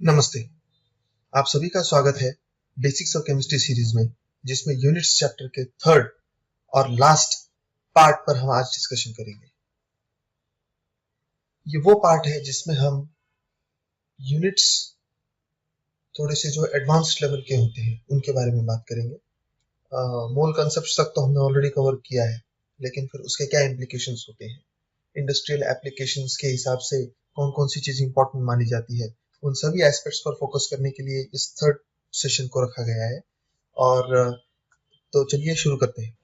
नमस्ते। आप सभी का स्वागत है बेसिक्स ऑफ केमिस्ट्री सीरीज में, जिसमें यूनिट्स चैप्टर के थर्ड और लास्ट पार्ट पर हम आज डिस्कशन करेंगे। ये वो पार्ट है जिसमें हम यूनिट्स थोड़े से जो एडवांस्ड लेवल के होते हैं उनके बारे में बात करेंगे। मोल कंसेप्ट तक तो हमने ऑलरेडी कवर किया है, लेकिन फिर उसके क्या इम्प्लीकेशंस होते हैं, इंडस्ट्रियल एप्लीकेशंस के हिसाब से कौन कौन सी चीज इंपॉर्टेंट मानी जाती है, उन सभी एस्पेक्ट्स पर फोकस करने के लिए इस थर्ड सेशन को रखा गया है। और तो चलिए शुरू करते हैं।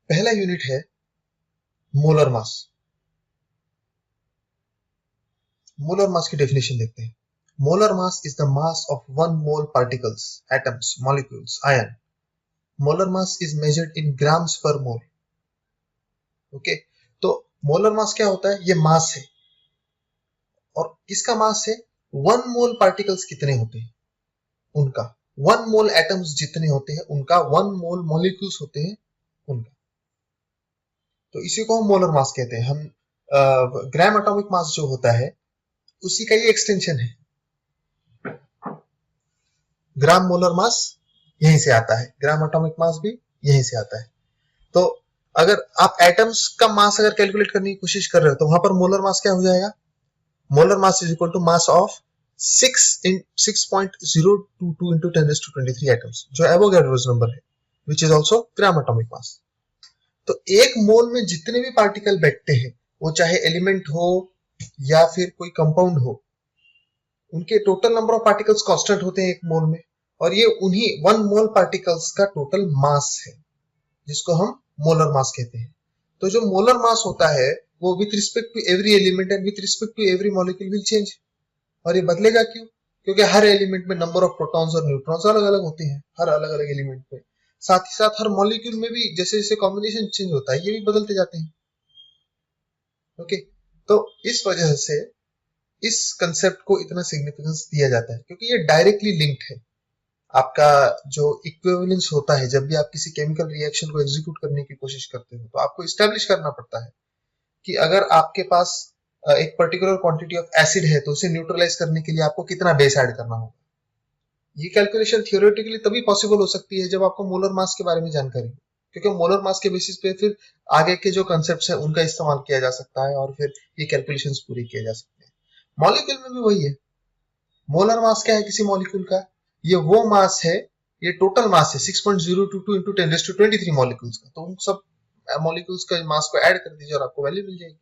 पहला यूनिट है मोलर मास। मोलर मास की डेफिनेशन देखते हैं। Molar mass is the mass of one mole particles, atoms, molecules, ion. Molar mass is measured in grams per mole. Okay, तो मोलर मास क्या होता है? ये मास है, और इसका मास है वन मोल पार्टिकल्स कितने होते हैं उनका, वन मोल एटम्स जितने होते हैं उनका, वन मोल मॉलिक्यूल्स होते हैं उनका। तो इसी को हम मोलर मास कहते हैं। हम ग्राम एटॉमिक मास जो होता है उसी का ये एक्सटेंशन है। ग्राम मोलर मास यहीं से आता है, ग्राम एटॉमिक मास भी यहीं से आता है। तो अगर आप एटम्स का मास अगर कैलकुलेट करने की कोशिश कर रहे हो तो वहां पर मोलर मास क्या हो जाएगा? Molar mass is equal to mass of 6.022 into 10⁻23 atoms, जो एवोगैड्रोस नंबर है, which is also gram atomic mass. तो एक मोल में जितने भी पार्टिकल बैठते हैं, वो चाहे एलिमेंट हो या फिर कोई कंपाउंड हो, उनके total number of particles constant होते हैं एक मोल में, और ये उन्हीं वन मोल पार्टिकल्स का टोटल मास है, जिसको हम मोलर मास कहते हैं। तो जो मोलर मास होता है वो with respect to every element and with respect to every molecule will change. और ये बदलेगा क्यों? क्योंकि हर एलिमेंट में नंबर ऑफ प्रोटॉन्स और न्यूट्रॉन्स अलग अलग होते हैं, हर अलग अलग एलिमेंट में। साथ ही साथ हर मॉलिक्यूल में भी जैसे जैसे कॉम्बिनेशन चेंज होता है, ये भी बदलते जाते हैं। ओके, तो इस वजह से इस कंसेप्ट को इतना सिग्निफिकेंस दिया जाता है, क्योंकि ये डायरेक्टली लिंक्ड है। आपका जो इक्विवेलेंस होता है, जब भी आप किसी केमिकल रिएक्शन को एग्जीक्यूट करने की कोशिश करते हो तो आपको एस्टेब्लिश करना पड़ता है कि अगर आपके पास एक पर्टिकुलर क्वांटिटी ऑफ एसिड है तो उसे न्यूट्रलाइज करने के लिए आपको कितना बेस ऐड करना होगा। ये कैलकुलेशन थियोरेटिकली तभी पॉसिबल हो सकती है जब आपको मोलर मास के बारे में जानकारी हो, क्योंकि मोलर मास के बेसिस पे फिर आगे के जो कंसेप्ट्स है उनका इस्तेमाल किया जा सकता है और फिर ये कैलकुलेशंस पूरी किए जा सकते हैं। मॉलिक्यूल में भी वही है। मोलर मास क्या है किसी मॉलिक्यूल का? ये वो मास है, ये टोटल मास है 6.022 into 10⁻23 मॉलिक्यूल्स का। तो उन सब मॉलिक्यूल्स का मास को ऐड कर दीजिए और आपको वैल्यू मिल जाएगी।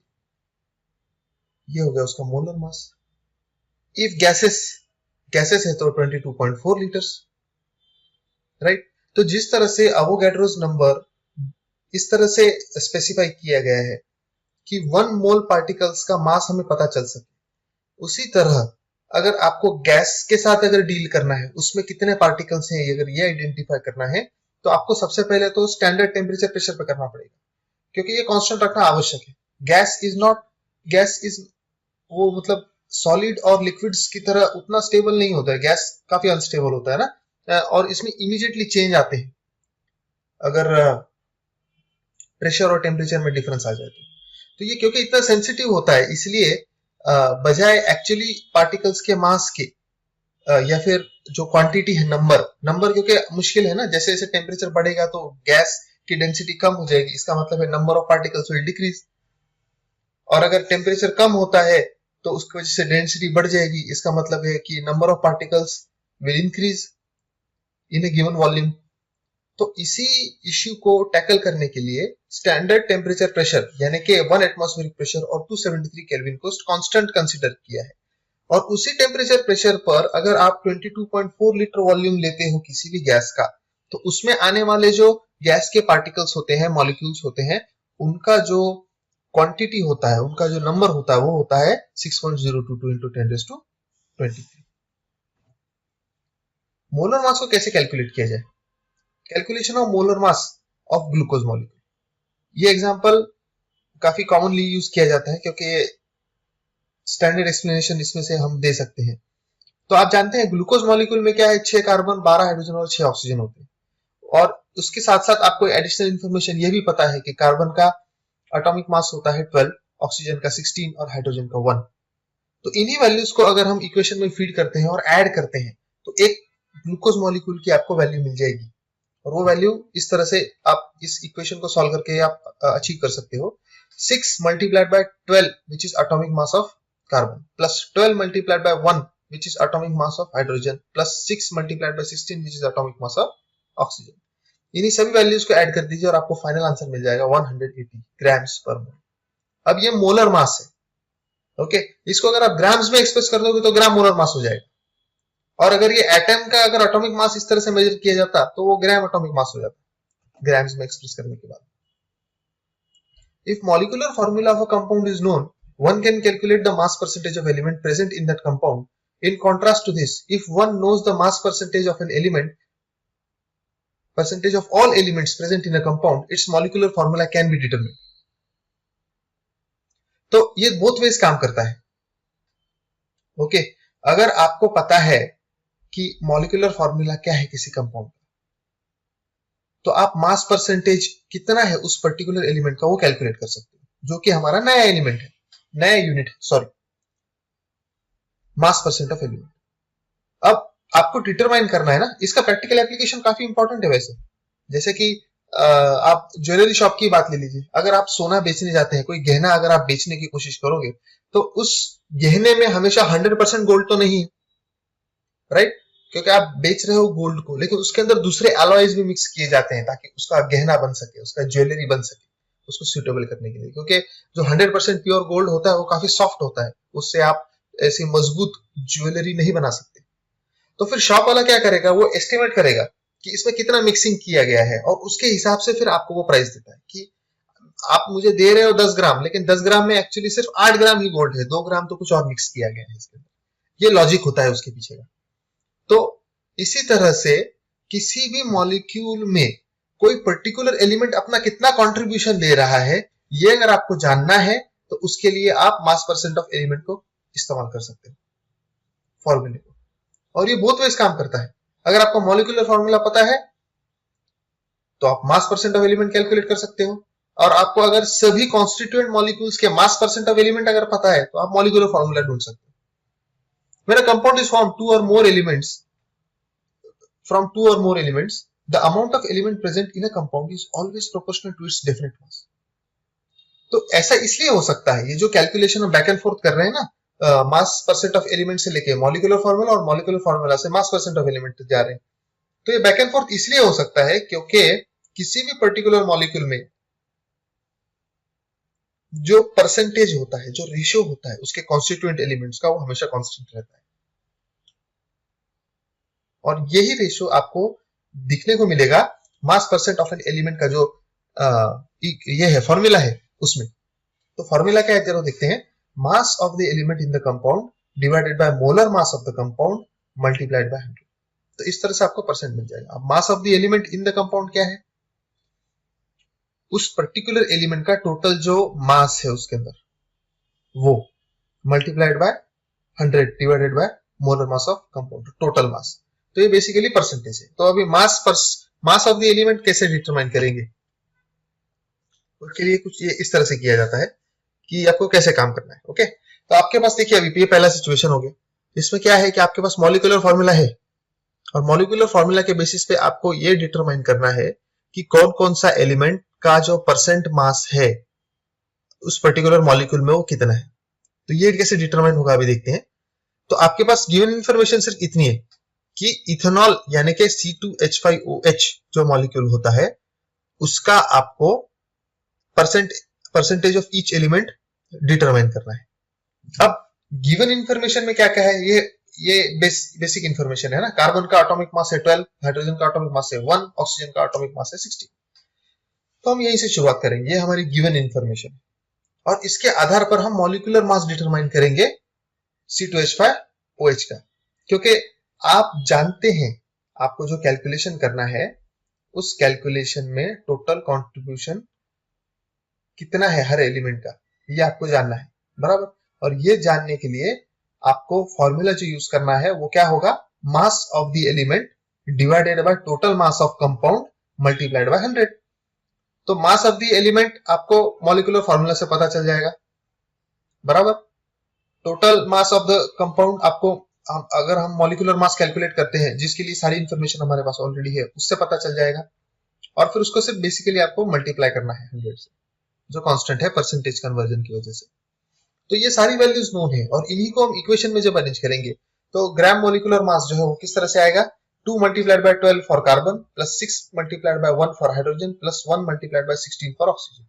ये हो गया उसका molar mass. If gases gases है तो 22.4 लीटर्स, राइट। तो जिस तरह से अवोगैड्रोस नंबर इस तरह से स्पेसिफाई किया गया है कि वन मोल पार्टिकल्स का मास हमें पता चल सके, उसी तरह अगर आपको गैस के साथ अगर डील करना है, उसमें कितने पार्टिकल्स हैं अगर ये आइडेंटिफाई करना है, तो आपको सबसे पहले तो स्टैंडर्ड टेम्परेचर प्रेशर पे करना पड़ेगा, क्योंकि ये कांस्टेंट रखना आवश्यक है। गैस इज वो मतलब सॉलिड और लिक्विड्स की तरह उतना स्टेबल नहीं होता है। गैस काफी अनस्टेबल होता है ना, और इसमें इमीडिएटली चेंज आते हैं अगर प्रेशर और टेम्परेचर में डिफरेंस आ जाए तो ये क्योंकि इतना सेंसिटिव होता है, इसलिए बजाय एक्चुअली पार्टिकल्स के मास के या फिर जो क्वांटिटी है, नंबर क्योंकि मुश्किल है ना, जैसे जैसे टेम्परेचर बढ़ेगा तो गैस की डेंसिटी कम हो जाएगी, इसका मतलब है number of particles will decrease. और अगर टेम्परेचर कम होता है तो उसकी वजह से डेंसिटी बढ़ जाएगी, इसका मतलब है कि number of particles will increase in A given volume. तो इसी इश्यू को टैकल करने के लिए स्टैंडर्ड टेम्परेचर प्रेशर यानी कि 1 एटमॉस्फेरिक प्रेशर और 273 केल्विन को कांस्टेंट कंसीडर किया है। और उसी टेम्परेचर प्रेशर पर अगर आप 22.4 लीटर वॉल्यूम लेते हो किसी भी गैस का, तो उसमें आने वाले जो गैस के पार्टिकल्स होते हैं, मॉलिक्यूल्स होते हैं, उनका जो क्वांटिटी होता है, उनका जो नंबर होता है, वो होता है 6.022 into 10⁻23। मोलर मास को कैसे कैलकुलेट किया जाए? Calculation of molar mass of glucose molecule. ये एग्जांपल काफी कॉमनली यूज किया जाता है क्योंकि स्टैंडर्ड एक्सप्लेनेशन इसमें से हम दे सकते हैं। तो आप जानते हैं ग्लूकोज मॉलिक्यूल में क्या है, 6 कार्बन 12 हाइड्रोजन और 6 ऑक्सीजन होते हैं। और उसके साथ साथ आपको एडिशनल इंफॉर्मेशन ये भी पता है कि कार्बन का एटॉमिक मास होता है 12, ऑक्सीजन का 16 और हाइड्रोजन का 1। तो इन्हीं वैल्यूज को अगर हम इक्वेशन में फीड करते हैं और ऐड करते हैं तो एक ग्लूकोज मॉलिक्यूल की आपको वैल्यू मिल जाएगी। और वो वैल्यू इस तरह से आप इस इक्वेशन को सॉल्व करके आप अचीव कर सकते हो। 6 multiplied by 12 which is atomic mass of carbon plus 12 multiplied by 1 which is atomic mass of hydrogen plus 6 multiplied by 16 which is atomic mass of oxygen। इन्हीं सभी वैल्यूज को ऐड कर दीजिए और आपको फाइनल आंसर मिल जाएगा 180 ग्राम्स पर मोल। अब ये मोलर मास है। ओके, इसको अगर आप ग्राम्स में एक्सप्रेस कर दोगे तो ग्राम मोलर मास हो जाएगा। और अगर ये एटम का अगर एटॉमिक मास इस तरह से मेजर किया जाता तो वो ग्राम एटॉमिक मास हो जाता ग्राम्स में एक्सप्रेस करने के बाद। If molecular formula of a compound is known, one can calculate the mass percentage of element present in that compound. In contrast to this, if one knows the mass percentage of an element, percentage of all elements present in a compound, its molecular formula can be determined. तो ये both ways काम करता है। Okay, अगर आपको पता है कि मॉलिक्यूलर फॉर्मूला क्या है किसी कंपाउंड का, तो आप मास परसेंटेज कितना है उस पर्टिकुलर एलिमेंट का वो कैलकुलेट कर सकते हो, जो कि हमारा नया एलिमेंट है, नया यूनिट है, sorry, mass percent of element. अब आपको डिटरमाइन करना है ना, इसका प्रैक्टिकल एप्लीकेशन काफी इंपॉर्टेंट है वैसे। जैसे कि आप ज्वेलरी शॉप की बात ले लीजिए, अगर आप सोना बेचने जाते हैं, कोई गहना अगर आप बेचने की कोशिश करोगे तो उस गहने में हमेशा 100% गोल्ड तो नहीं है, राइट? क्योंकि आप बेच रहे हो गोल्ड को, लेकिन उसके अंदर दूसरे अलॉयज भी मिक्स किए जाते हैं ताकि उसका गहना बन सके, उसका ज्वेलरी बन सके, उसको सुटेबल करने के लिए। क्योंकि जो 100% प्योर गोल्ड होता है वो काफी सॉफ्ट होता है, उससे आप ऐसी मजबूत ज्वेलरी नहीं बना सकते। तो फिर शॉप वाला क्या करेगा, वो एस्टिमेट करेगा कि इसमें कितना मिक्सिंग किया गया है और उसके हिसाब से फिर आपको वो प्राइस देता है कि आप मुझे दे रहे हो 10 ग्राम, लेकिन 10 ग्राम में एक्चुअली सिर्फ 8 ग्राम ही गोल्ड है, 2 ग्राम तो कुछ और मिक्स किया गया है इसके अंदर। ये लॉजिक होता है उसके पीछे का। तो इसी तरह से किसी भी मॉलिक्यूल में कोई पर्टिकुलर एलिमेंट अपना कितना कंट्रीब्यूशन दे रहा है, ये अगर आपको जानना है तो उसके लिए आप मास परसेंट ऑफ एलिमेंट को इस्तेमाल कर सकते हो, फॉर्मूले को। और ये बहुत वेज काम करता है। अगर आपको मॉलिक्यूलर फॉर्मूला पता है तो आप मास परसेंट ऑफ एलिमेंट कैलकुलेट कर सकते हो, और आपको अगर सभी कॉन्स्टिट्यूएंट मॉलिक्यूल्स के मास परसेंट ऑफ एलिमेंट अगर पता है तो आप मॉलिक्यूलर फॉर्मूला ढूंढ सकते हो। When a compound is formed from two or more elements, the amount of element present in a compound is always proportional to its definite mass. तो ऐसा इसलिए हो सकता है, ये जो कैलकुलेशन हम बैक एंड फोर्थ कर रहे हैं ना, मास परसेंट ऑफ एलिमेंट से लेके मॉलिक्यूलर फार्मूला और मॉलिक्यूलर फार्मूला से मास परसेंट ऑफ एलिमेंट जा रहे हैं, तो ये बैक एंड फोर्थ इसलिए हो सकता है क्योंकि किसी भी पर्टिकुलर मॉलिक्यूल में जो परसेंटेज होता है, जो रेशियो होता है उसके कॉन्स्टिट्यूएंट एलिमेंट्स का, वो हमेशा कांस्टेंट रहता है। और यही रेशियो आपको दिखने को मिलेगा मास परसेंट ऑफ एन एलिमेंट का जो ये है फॉर्मूला है उसमें। तो फॉर्मूला क्या है जरा देखते हैं, mass of the element in the compound divided by molar mass of the compound multiplied by 100। तो इस तरह से आपको परसेंट मिल जाएगा। अब mass of the element in the compound क्या है, उस पर्टिकुलर एलिमेंट का टोटल जो मास है उसके अंदर, वो multiplied by 100 divided by molar mass of compound, total mass. तो ये बेसिकली परसेंटेज है। तो अभी मास ऑफ द एलिमेंट कैसे डिटरमाइन करेंगे, उसके लिए कुछ ये इस तरह से किया जाता है कि आपको कैसे काम करना है। ओके, तो आपके पास देखिए अभी ये पहला सिचुएशन हो गया। इसमें क्या है कि आपके पास मॉलिक्यूलर फॉर्मूला है, और मॉलिक्यूलर फॉर्मूला के बेसिस पे आपको ये डिटरमाइन करना है कि कौन कौन सा एलिमेंट का जो परसेंट मास है उस पर्टिकुलर मॉलिक्यूल में वो कितना है। तो ये कैसे डिटरमाइन होगा अभी देखते हैं। तो आपके पास गिवन इंफॉर्मेशन सिर्फ इतनी है कि इथेनॉल यानी कि C2H5OH जो मॉलिक्यूल होता है उसका आपको percentage of each element determine करना है। अब गिवन इंफॉर्मेशन में क्या क्या है, ये बेसिक इंफॉर्मेशन है ना। कार्बन का एटॉमिक मास है 12, हाइड्रोजन का एटॉमिक मास है 1, ऑक्सीजन का एटॉमिक मास है 16। तो हम यहीं से शुरुआत करेंगे, ये हमारी गिवन इंफॉर्मेशन है, और इसके आधार पर हम मॉलिक्यूलर मास डिटरमाइन करेंगे C2H5OH का। क्योंकि आप जानते हैं आपको जो कैलकुलेशन करना है उस कैलकुलेशन में टोटल कंट्रीब्यूशन कितना है हर एलिमेंट का, ये आपको जानना है, बराबर। और ये जानने के लिए आपको फॉर्मूला जो यूज करना है वो क्या होगा, mass of the element divided by total mass of compound multiplied by 100। तो मास ऑफ द एलिमेंट आपको मॉलिक्यूलर फॉर्मूला से पता चल जाएगा, बराबर। Total mass of the compound आपको अगर हम मॉलिक्यूलर मास कैलकुलेट करते हैं, जिसके लिए सारी इंफॉर्मेशन हमारे पास ऑलरेडी है, उससे पता चल जाएगा। और फिर उसको सिर्फ बेसिकली आपको मल्टीप्लाई करना है 100 से, जो कांस्टेंट है परसेंटेज कन्वर्जन की वजह से। तो ये सारी वैल्यूज नोन है और इन्हीं को हम इक्वेशन में जब अरेंज करेंगे तो ग्राम मोलिकुलर मास जो है वो किस तरह से आएगा, 2 multiplied by 12 for carbon plus 6 multiplied by 1 for hydrogen plus 1 multiplied by 16 for oxygen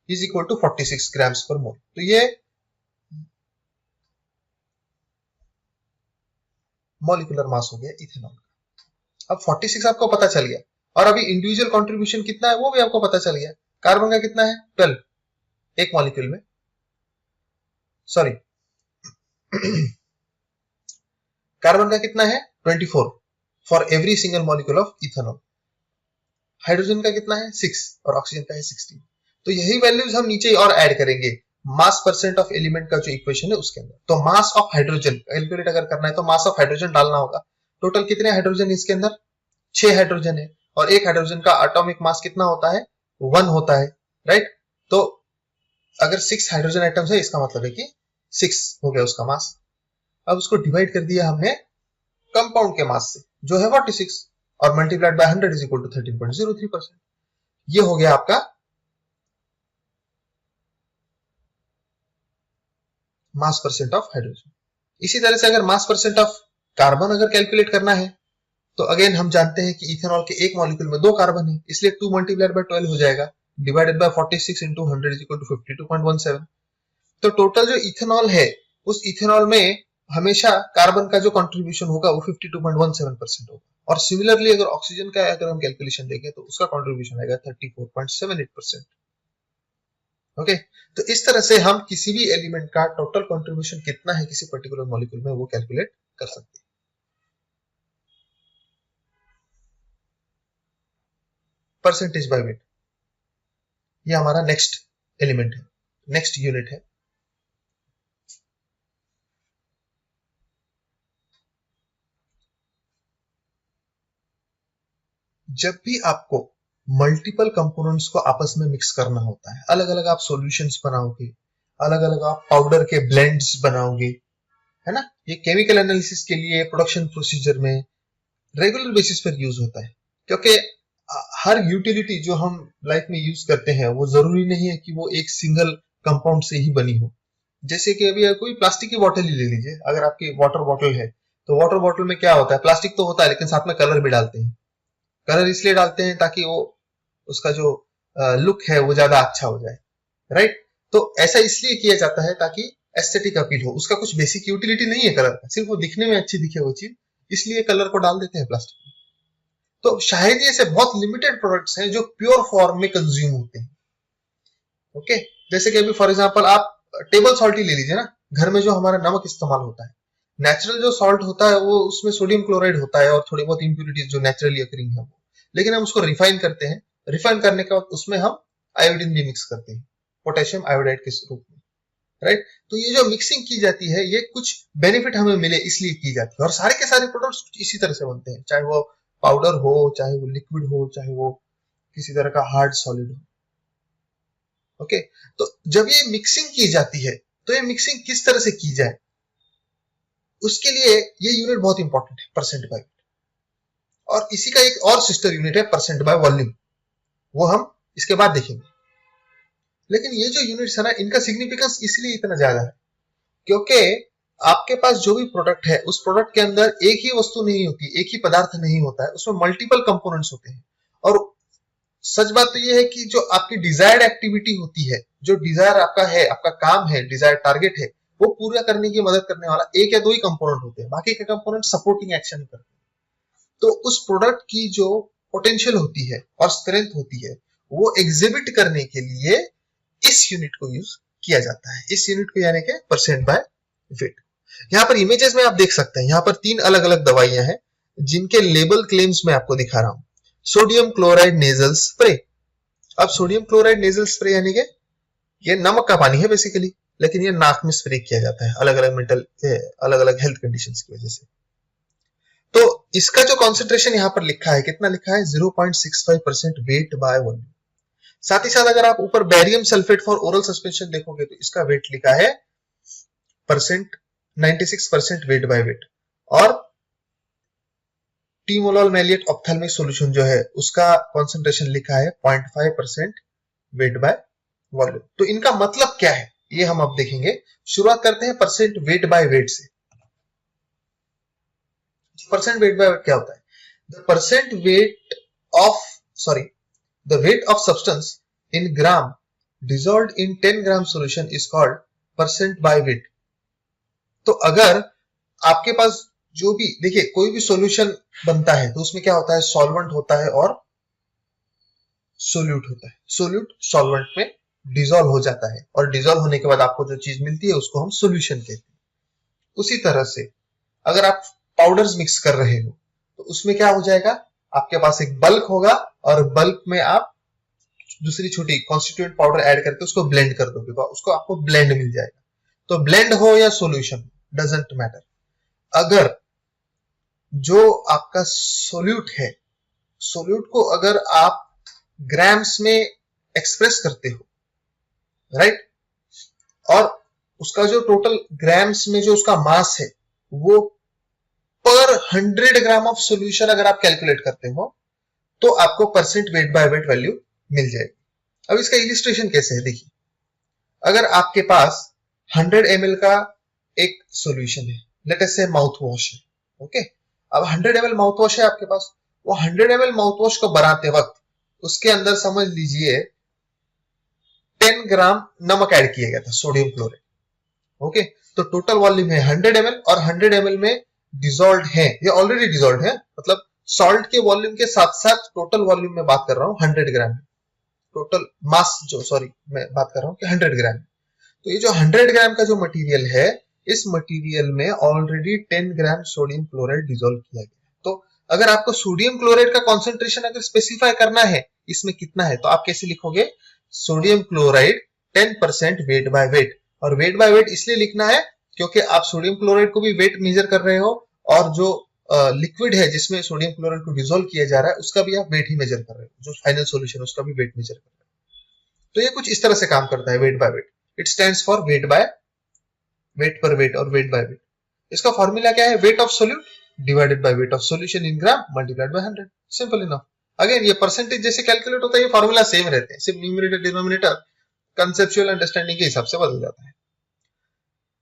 is equal to 46 grams per mole. तो ये मॉलिक्यूलर मास हो गया इथेनॉल का। अब 46 आपको पता चल गया और अभी इंडिविजुअल कंट्रीब्यूशन कितना है वो भी आपको पता चल गया। कार्बन का कितना है 12 एक मॉलिक्यूल में, सॉरी कार्बन का कितना है 24 for every single molecule of ethanol. Hydrogen का कितना है 6 और ऑक्सीजन का है 16। तो यही वैल्यूज हम नीचे और ऐड करेंगे मास परसेंट ऑफ एलिमेंट का जो इक्वेशन है उसके अंदर। तो मास ऑफ हाइड्रोजन कैलकुलेट अगर करना है तो मास ऑफ हाइड्रोजन डालना होगा। टोटल कितने हाइड्रोजन इसके अंदर, 6 हाइड्रोजन है और एक हाइड्रोजन का एटॉमिक मास कितना होता है 1 होता है, राइट। तो अगर 6 हाइड्रोजन आइटम्स है इसका मतलब है कि 6 हो गया उसका मास। अब उसको डिवाइड कर दिया हमने कंपाउंड के मास से जो है 46 और multiplied by 100 is equal to 13.03%। ये हो गया आपका मास परसेंट ऑफ हाइड्रोजन। इसी तरह से अगर मास परसेंट ऑफ कार्बन अगर कैलकुलेट करना है तो अगेन हम जानते हैं कि इथेनॉल के एक मॉलिक्यूल में 2 कार्बन है, इसलिए 2 मल्टीप्लाइड बाय 12 हो जाएगा divided by 46 into 100 is equal to 52.17। तो टोटल जो इथेनॉल है उस इथेनॉल में हमेशा कार्बन का जो कंट्रीब्यूशन होगा वो 52.17% होगा। और सिमिलरली अगर ऑक्सीजन का अगर हम कैलकुलेशन देखें तो उसका कंट्रीब्यूशन आएगा 34.78%। ओके, तो इस तरह से हम किसी भी एलिमेंट का टोटल कंट्रीब्यूशन कितना है किसी पर्टिकुलर मॉलिक्यूल में वो कैलकुलेट कर सकते हैं। परसेंटेज बाय वेट, ये हमारा नेक्स्ट एलिमेंट है, नेक्स्ट यूनिट है। जब भी आपको मल्टीपल कंपोनेंट्स को आपस में मिक्स करना होता है, अलग अलग आप सॉल्यूशंस बनाओगे, अलग अलग आप पाउडर के ब्लेंड्स बनाओगे, है ना। ये केमिकल एनालिसिस के लिए प्रोडक्शन प्रोसीजर में रेगुलर बेसिस पर यूज होता है, क्योंकि हर यूटिलिटी जो हम लाइफ में यूज करते हैं वो जरूरी नहीं है कि वो एक सिंगल कंपाउंड से ही बनी हो। जैसे कि अभी कोई प्लास्टिक की बोतल ही ले लीजिए, अगर आपकी वाटर बॉटल है तो वाटर बॉटल में क्या होता है, प्लास्टिक तो होता है लेकिन साथ में कलर भी डालते हैं। कलर इसलिए डालते हैं ताकि वो उसका जो लुक है वो ज्यादा अच्छा हो जाए, राइट। तो ऐसा इसलिए किया जाता है ताकि एस्थेटिक अपील हो, उसका कुछ बेसिक यूटिलिटी नहीं है कलर का, सिर्फ वो दिखने में अच्छी दिखे वो चीज, इसलिए कलर को डाल देते हैं प्लास्टिक में। तो शायद ये ऐसे बहुत लिमिटेड प्रोडक्ट्स हैं जो प्योर फॉर्म में कंज्यूम होते हैं। ओके, जैसे कि अभी फॉर एग्जांपल आप टेबल सॉल्ट ही ले लीजिए ना, घर में जो हमारा नमक इस्तेमाल होता है, नेचुरल जो सॉल्ट होता है वो उसमें सोडियम क्लोराइड होता है और थोड़ी बहुत इंप्यूरिटीज जो नेचुरली अकरिंग है वो, लेकिन हम उसको रिफाइन करते हैं। रिफाइन करने के बाद उसमें हम आयोडीन भी मिक्स करते हैं, पोटेशियम आयोडाइड के रूप में, राइट। तो ये जो मिक्सिंग की जाती है ये कुछ बेनिफिट हमें मिले इसलिए की जाती है, और सारे के सारे प्रोडक्ट्स इसी तरह से बनते हैं, चाहे वो पाउडर हो, चाहे वो लिक्विड हो, चाहे वो किसी तरह का हार्ड सॉलिड हो। ओके, तो जब ये मिक्सिंग की जाती है तो ये मिक्सिंग किस तरह से की जाए उसके लिए ये यूनिट बहुत इंपॉर्टेंट है, परसेंट बाय। और इसी का एक और सिस्टर यूनिट है परसेंट बाय वॉल्यूम, वो हम इसके बाद देखेंगे। लेकिन ये जो यूनिट्स है ना, इनका सिग्निफिकेंस इसलिए इतना ज्यादा है क्योंकि आपके पास जो भी प्रोडक्ट है उस प्रोडक्ट के अंदर एक ही वस्तु नहीं होती, एक ही पदार्थ नहीं होता है, उसमें मल्टीपल कंपोनेंट्स होते हैं। और सच बात तो ये है कि जो आपकी डिजायर्ड एक्टिविटी होती है, जो डिजायर आपका है, आपका काम है, डिजायर्ड टारगेट है, वो पूरा करने की मदद करने वाला एक या दो ही कंपोनेंट होते हैं, बाकी के कंपोनेंट सपोर्टिंग एक्शन करते हैं। तो उस प्रोडक्ट की जो पोटेंशियल होती है और स्ट्रेंथ होती है वो एग्जिबिट करने के लिए इस यूनिट को यूज किया जाता है, इस यूनिट को यानी कि परसेंट बाय वेट। यहाँ पर इमेजेस में आप देख सकते हैं, यहाँ पर 3 अलग अलग दवाइयां हैं जिनके लेबल क्लेम्स में आपको दिखा रहा हूं। Sodium chloride nasal spray. अब सोडियम क्लोराइड नेजल स्प्रे यानी कि ये नमक का पानी है बेसिकली, लेकिन ये नाक में स्प्रे किया जाता है अलग अलग हेल्थ कंडीशंस की वजह से। तो इसका जो कॉन्सेंट्रेशन यहाँ पर लिखा है, कितना लिखा है, 0.65% वेट बाय वॉल्यूम। साथ ही साथ अगर आप ऊपर barium sulphate for oral suspension देखोगे तो इसका वेट लिखा है परसेंट, 96% वेट बाय वेट। और टीमोलॉल मैलिएट ऑप्थेल्मिक सॉल्यूशन जो है उसका कॉन्सेंट्रेशन लिखा है 0.5% वेट बाय वॉल्यूम। तो इनका मतलब क्या है ये हम अब देखेंगे। शुरुआत करते हैं परसेंट वेट बाय वेट से। परसेंट वेट बाय वेट क्या होता है? The percent weight of the weight of substance in gram dissolved in 10 gram solution is called percent by weight। तो अगर आपके पास जो भी, देखिए कोई भी सॉल्यूशन बनता है तो उसमें क्या होता है, सॉल्वेंट होता है और सोल्यूट होता है। सोल्यूट सॉल्वेंट में डिसॉल्व हो जाता है और डिसॉल्व होने के बाद आपको जो चीज मिलती है उसको हम सॉल्यूशन कहते हैं। उसी तरह से अगर आप पाउडर्स मिक्स कर रहे हो तो उसमें क्या हो जाएगा, आपके पास एक बल्क होगा और बल्क में आप दूसरी छोटी कॉन्स्टिट्यूएंट पाउडर ऐड करके उसको ब्लेंड कर दोगे तो उसको आपको ब्लेंड मिल जाएगा। तो ब्लेंड हो या सॉल्यूशन डजंट मैटर, अगर जो आपका सोल्यूट है, सोल्यूट को अगर आप ग्राम्स में एक्सप्रेस करते हो, राइट, और उसका जो टोटल ग्राम्स में जो उसका मास है वो पर 100 ग्राम ऑफ सॉल्यूशन अगर आप कैलकुलेट करते हो तो आपको percent weight by weight value मिल जाएगी। अब इसका इलिस्ट्रेशन कैसे है, देखिए अगर आपके पास 100 ml का एक सॉल्यूशन है, लेट अस से माउथ वॉश है, ओके। अब 100 ml माउथ वॉश है आपके पास, वो 100 ml माउथ वॉश को बनाते वक्त उसके अंदर समझ लीजिए 10 ग्राम नमक ऐड किया गया था, सोडियम क्लोराइड, ओके। तो टोटल वॉल्यूम है 100 ml और 100 ml में डिसॉल्व्ड है, ये ऑलरेडी डिसॉल्व्ड है, मतलब सॉल्ट के वॉल्यूम के साथ साथ टोटल वॉल्यूम में बात कर रहा हूं 100 ग्राम, टोटल मास जो, सॉरी मैं बात कर रहा हूं कि 100 ग्राम। तो ये जो 100 ग्राम का जो मटेरियल है, इस मटेरियल में already 10 gram sodium chloride dissolve किया गया। तो अगर आपको सोडियम क्लोराइड का कॉन्सेंट्रेशन अगर स्पेसिफाई करना है इसमें कितना है, तो आप कैसे लिखोगे, sodium chloride 10% wait by wait. और वेट बाय वेट इसलिए लिखना है क्योंकि आप सोडियम क्लोराइड को भी वेट मेजर कर रहे हो और जो लिक्विड है जिसमें सोडियम क्लोराइड को डिसॉल्व किया जा रहा है उसका भी आप वेट ही मेजर कर रहे हो, जो फाइनल सॉल्यूशन है उसका भी वेट मेजर कर रहे हो। तो ये कुछ इस तरह से काम करता है wait by wait. It stands for wait by wait पर वेट और वेट बाय वेट। इसका फॉर्मूला क्या है, wait of solute divided by weight of solution in gram multiplied by 100, simple enough. Again ये परसेंटेज जैसे कैलकुलेट होता है ये फॉर्मूला सेम रहते हैं, सिर्फ न्यूमरेटर डिनोमिनेटर कंसेप्चुअल अंडरस्टैंडिंग के हिसाब से बदल जाता है।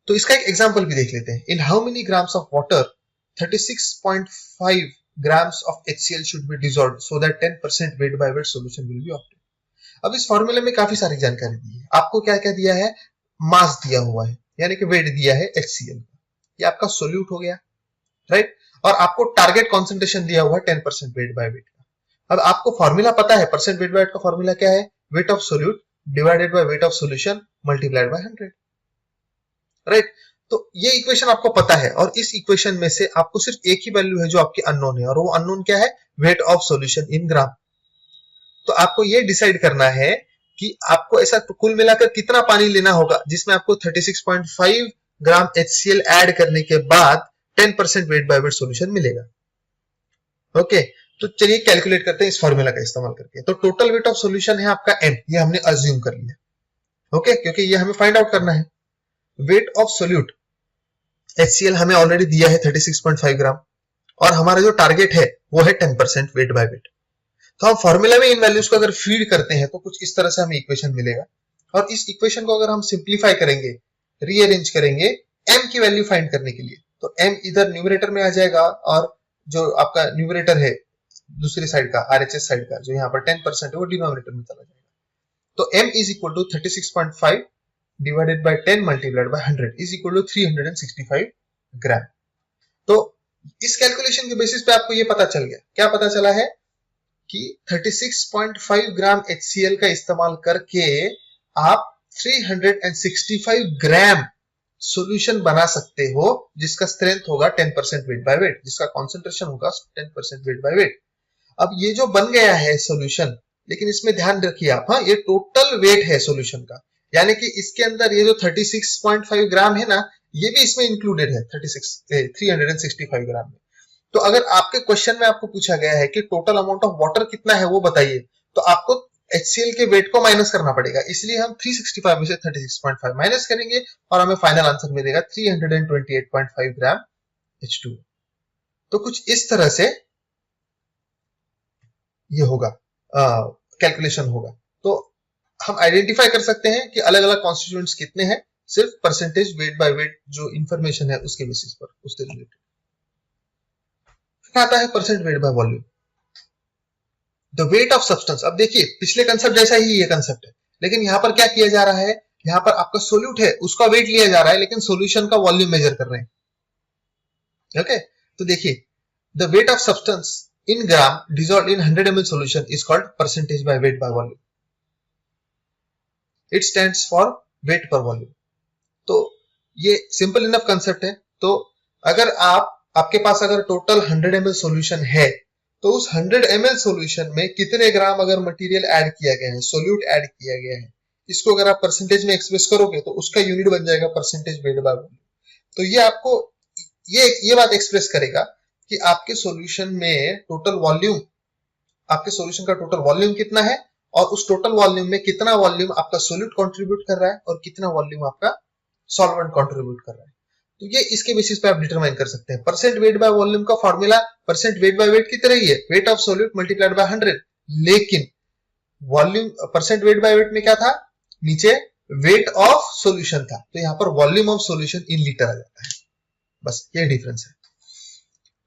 तो इसका एक एग्जांपल भी देख लेते हैं। In how many grams of water 36.5 grams of HCl should be dissolved so that 10% weight by weight solution will be obtained। अब इस फॉर्मूले में काफी सारी जानकारी दी है, आपको क्या क्या दिया है, मास दिया हुआ है यानी कि वेट दिया है HCl का, ये आपका सोल्यूट हो गया, राइट, और आपको टारगेट कॉन्सेंट्रेशन दिया हुआ है 10% वेट बाय वेट का। अब आपको फॉर्मूला पता है, परसेंट वेट बाय वेट का फॉर्मूला क्या है, wait of solute divided by weight of solution multiplied by 100, right. तो ये इक्वेशन आपको पता है और इस इक्वेशन में से आपको सिर्फ एक ही वैल्यू है जो आपकी अननोन है और वो अननोन क्या है, वेट ऑफ सॉल्यूशन इन ग्राम। तो आपको ये डिसाइड करना है कि आपको ऐसा कुल मिलाकर कितना पानी लेना होगा जिसमें आपको 36.5 ग्राम HCl ऐड करने के बाद 10% वेट बाय वेट सॉल्यूशन मिलेगा, ओके। तो चलिए कैलकुलेट करते हैं इस फॉर्मूला का इस्तेमाल करके। तो टोटल वेट ऑफ सॉल्यूशन है आपका m, ये हमने अज्यूम कर लिया, ओके, क्योंकि ये हमें फाइंड आउट करना है। वेट ऑफ सोल्यूट HCl हमें ऑलरेडी दिया है 36.5 ग्राम और हमारा जो टारगेट है वो है 10% वेट बाय वेट। तो हम फॉर्मूला में इन वैल्यूज को अगर फीड करते हैं तो कुछ इस तरह से हमें इक्वेशन मिलेगा और इस इक्वेशन को अगर हम सिंप्लीफाई करेंगे, रीअरेंज करेंगे m की वैल्यू फाइंड करने के लिए, तो m इधर न्यूमरेटर में आ जाएगा और जो आपका न्यूमरेटर है दूसरी साइड का, RHS साइड का जो यहाँ पर 10% है वो डिनोमिनेटर में चला जाएगा। तो m is equal to 36.5 divided by 10 multiplied by 100 is equal to 365 ग्राम। तो इस कैलकुलेशन के बेसिस पे आपको ये पता चल गया, क्या पता चला है कि 36.5 ग्राम HCl का इस्तेमाल करके आप 365 ग्राम सॉल्यूशन बना सकते हो जिसका स्ट्रेंथ होगा 10% वेट बाय वेट, जिसका कॉन्सेंट्रेशन होगा 10% वेट बाय वेट। अब ये जो बन गया है सॉल्यूशन, लेकिन इसमें ध्यान रखिए आप, हाँ, ये टोटल वेट है सॉल्यूशन का, यानी कि इसके अंदर ये जो 36.5 ग्राम है ना, ये भी इसमें इंक्लूडेड है 365 ग्राम में। तो अगर आपके क्वेश्चन में आपको पूछा गया है कि टोटल अमाउंट ऑफ वाटर कितना है वो बताइए, तो आपको HCl के वेट को माइनस करना पड़ेगा, इसलिए हम 365 में से 36.5 माइनस करेंगे और हमें फाइनल आंसर मिलेगा 328.5 ग्राम H2। तो कुछ इस तरह से ये होगा, कैलकुलेशन होगा। तो हम आइडेंटिफाई कर सकते हैं कि अलग अलग कॉन्स्टिट्यूएंट्स कितने हैं, सिर्फ परसेंटेज वेट बाय वेट जो इंफॉर्मेशन है उसके बेसिस पर, उससे रिलेटेड। फिर आता है percent weight by volume, the weight of substance. अब देखिए पिछले कंसेप्ट जैसा ही ये कंसेप्ट है, लेकिन यहां पर क्या किया जा रहा है, यहां पर आपका सोल्यूट है उसका वेट लिया जा रहा है, लेकिन सोल्यूशन का वॉल्यूम मेजर कर रहे हैं। ओके, तो देखिए the weight of substance in gram dissolved in 100 ml solution is called percentage by weight by volume. It stands for weight per volume. तो ये सिंपल इनफ कंसेप्ट है। तो अगर आपके पास अगर टोटल 100 ml सॉल्यूशन है, तो उस 100 ml सॉल्यूशन में कितने ग्राम अगर मटेरियल ऐड किया गया है, सोल्यूट ऐड किया गया है, इसको अगर आप परसेंटेज में एक्सप्रेस करोगे तो उसका यूनिट बन जाएगा परसेंटेज वेट बाय वॉल्यूम। तो ये आपको ये बात एक्सप्रेस करेगा कि आपके सॉल्यूशन में टोटल वॉल्यूम, आपके सॉल्यूशन का टोटल वॉल्यूम कितना है, और उस टोटल वॉल्यूम में कितना वॉल्यूम आपका सोल्यूट कंट्रीब्यूट कर रहा है और कितना वॉल्यूम आपका सॉल्वेंट कंट्रीब्यूट कर रहा है। तो ये इसके बेसिस पे आप डिटरमाइन कर सकते हैं। परसेंट वेट बाय वॉल्यूम का formula percent weight by wait की तरह ही है, wait of solute multiplied by 100, लेकिन volume percent weight by wait में क्या था, नीचे वेट ऑफ सोल्यूशन था, तो यहां पर volume of solution in litre आ जाता है। बस ये डिफरेंस है।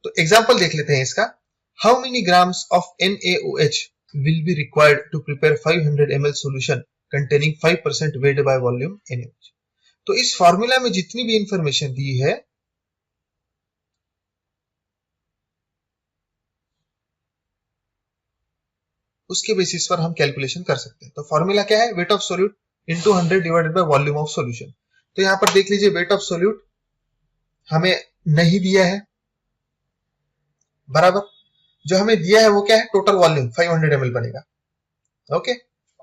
तो एग्जांपल देख लेते हैं इसका। How many grams of NaOH will be required to prepare 500 ml solution containing 5% weight by volume NaOH। तो इस फॉर्मूला में जितनी भी इंफॉर्मेशन दी है उसके बेसिस पर हम कैलकुलेशन कर सकते हैं। तो फॉर्मूला क्या है, wait of solute into 100 divided by volume of solution. तो यहां पर देख लीजिए वेट ऑफ सोल्यूट हमें नहीं दिया है, बराबर। जो हमें दिया है वो क्या है, टोटल वॉल्यूम 500 ml बनेगा, ओके,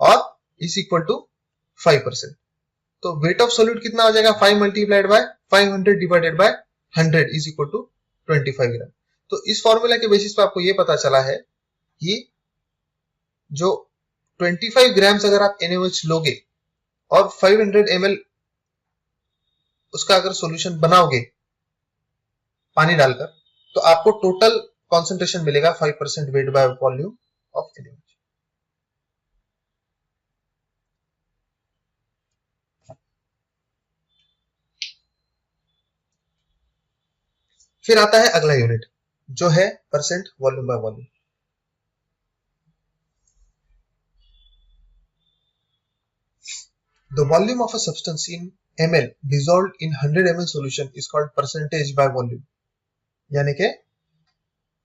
और इज इक्वल टू 5%। तो वेट ऑफ सोल्यूट कितना हो जाएगा, 5 multiplied by 500 divided by 100 is equal to 25 gram. तो इस फॉर्मूला के बेसिस पे आपको ये पता चला है कि जो 25 ग्राम्स अगर आप NaOH लोगे और 500 ml उसका अगर सॉल्यूशन बनाओगे पानी डालकर, तो आपको टोटल कॉन्सेंट्रेशन मिलेगा 5% weight by volume of NaOH। फिर आता है अगला यूनिट जो है percent volume by volume. The volume of a substance in ml dissolved in 100 ml solution is called percentage by volume। यानी कि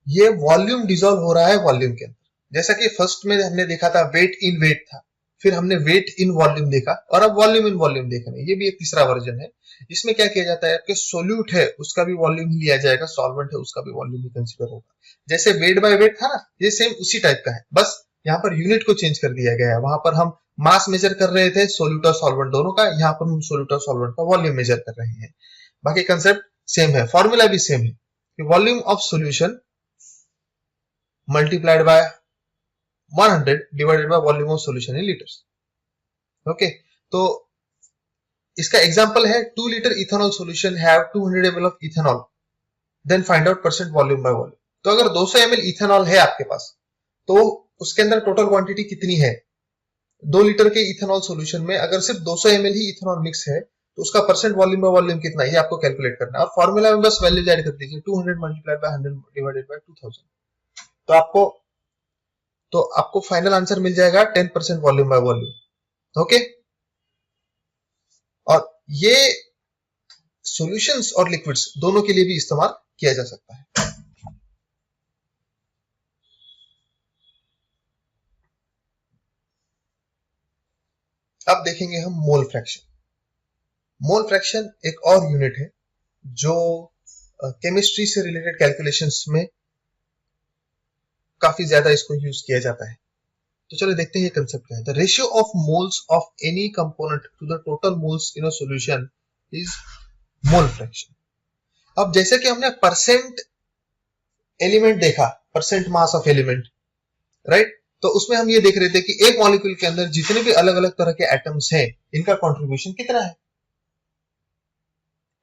ये वॉल्यूम डिसॉल्व हो रहा है वॉल्यूम के अंदर। जैसा कि फर्स्ट में हमने देखा था वेट इन वेट था, फिर हमने वेट इन वॉल्यूम देखा, और अब वॉल्यूम इन वॉल्यूम देख रहे हैं। ये भी एक तीसरा वर्जन है। इसमें क्या किया जाता है, आपके सोल्यूट है उसका भी वॉल्यूम ही लिया जाएगा, सॉल्वेंट है उसका भी वॉल्यूम ही कंसीडर होगा। जैसे वेट बाय वेट था ना, ये सेम उसी टाइप का है, बस यहाँ पर यूनिट को चेंज कर दिया गया है। वहां पर हम मास मेजर कर रहे थे सोल्यूट और सॉल्वेंट दोनों का, यहाँ पर हम सोल्यूट और सॉल्वेंट का वॉल्यूम मेजर कर रहे हैं। बाकी कंसेप्ट सेम है, फॉर्मूला भी सेम है, volume of solution multiplied by 100 divided by volume of solution in liters। Okay, तो इसका एग्जांपल है 2 litre ethanol solution have 200 ml of ethanol, then find out percent volume by volume. तो अगर 200 ml ethanol है आपके पास, तो उसके अंदर टोटल क्वांटिटी कितनी है, 2 लीटर के इथेनॉल सॉल्यूशन में अगर सिर्फ 200 ml ही इथेनॉल मिक्स है, तो उसका परसेंट वॉल्यूम बाय वॉल्यूम कितना है, ये आपको कैलकुलेट करना है। और फॉर्मूला में बस वैल्यूज ऐड कर दीजिए, 200 मल्टीप्लाइड बाय 100 डिवाइडेड बाय 2000। तो आपको फाइनल आंसर मिल जाएगा 10% वॉल्यूम बाय वॉल्यूम। ओके, और ये सॉल्यूशंस और लिक्विड्स दोनों के लिए भी इस्तेमाल किया जा सकता है। अब देखेंगे हम मोल फ्रैक्शन। मोल फ्रैक्शन एक और यूनिट है जो केमिस्ट्री से रिलेटेड कैलकुलेशंस में काफी ज्यादा इसको यूज किया जाता है। तो चलो देखते हैं ये कंसेप्ट क्या है। The ratio of moles of any component to the total moles in a solution is mole fraction. अब जैसे कि हमने परसेंट एलिमेंट देखा, percent mass of element, right, तो उसमें हम ये देख रहे थे कि एक मॉलिक्यूल के अंदर जितने भी अलग अलग तरह के एटम्स हैं, इनका कंट्रीब्यूशन कितना है,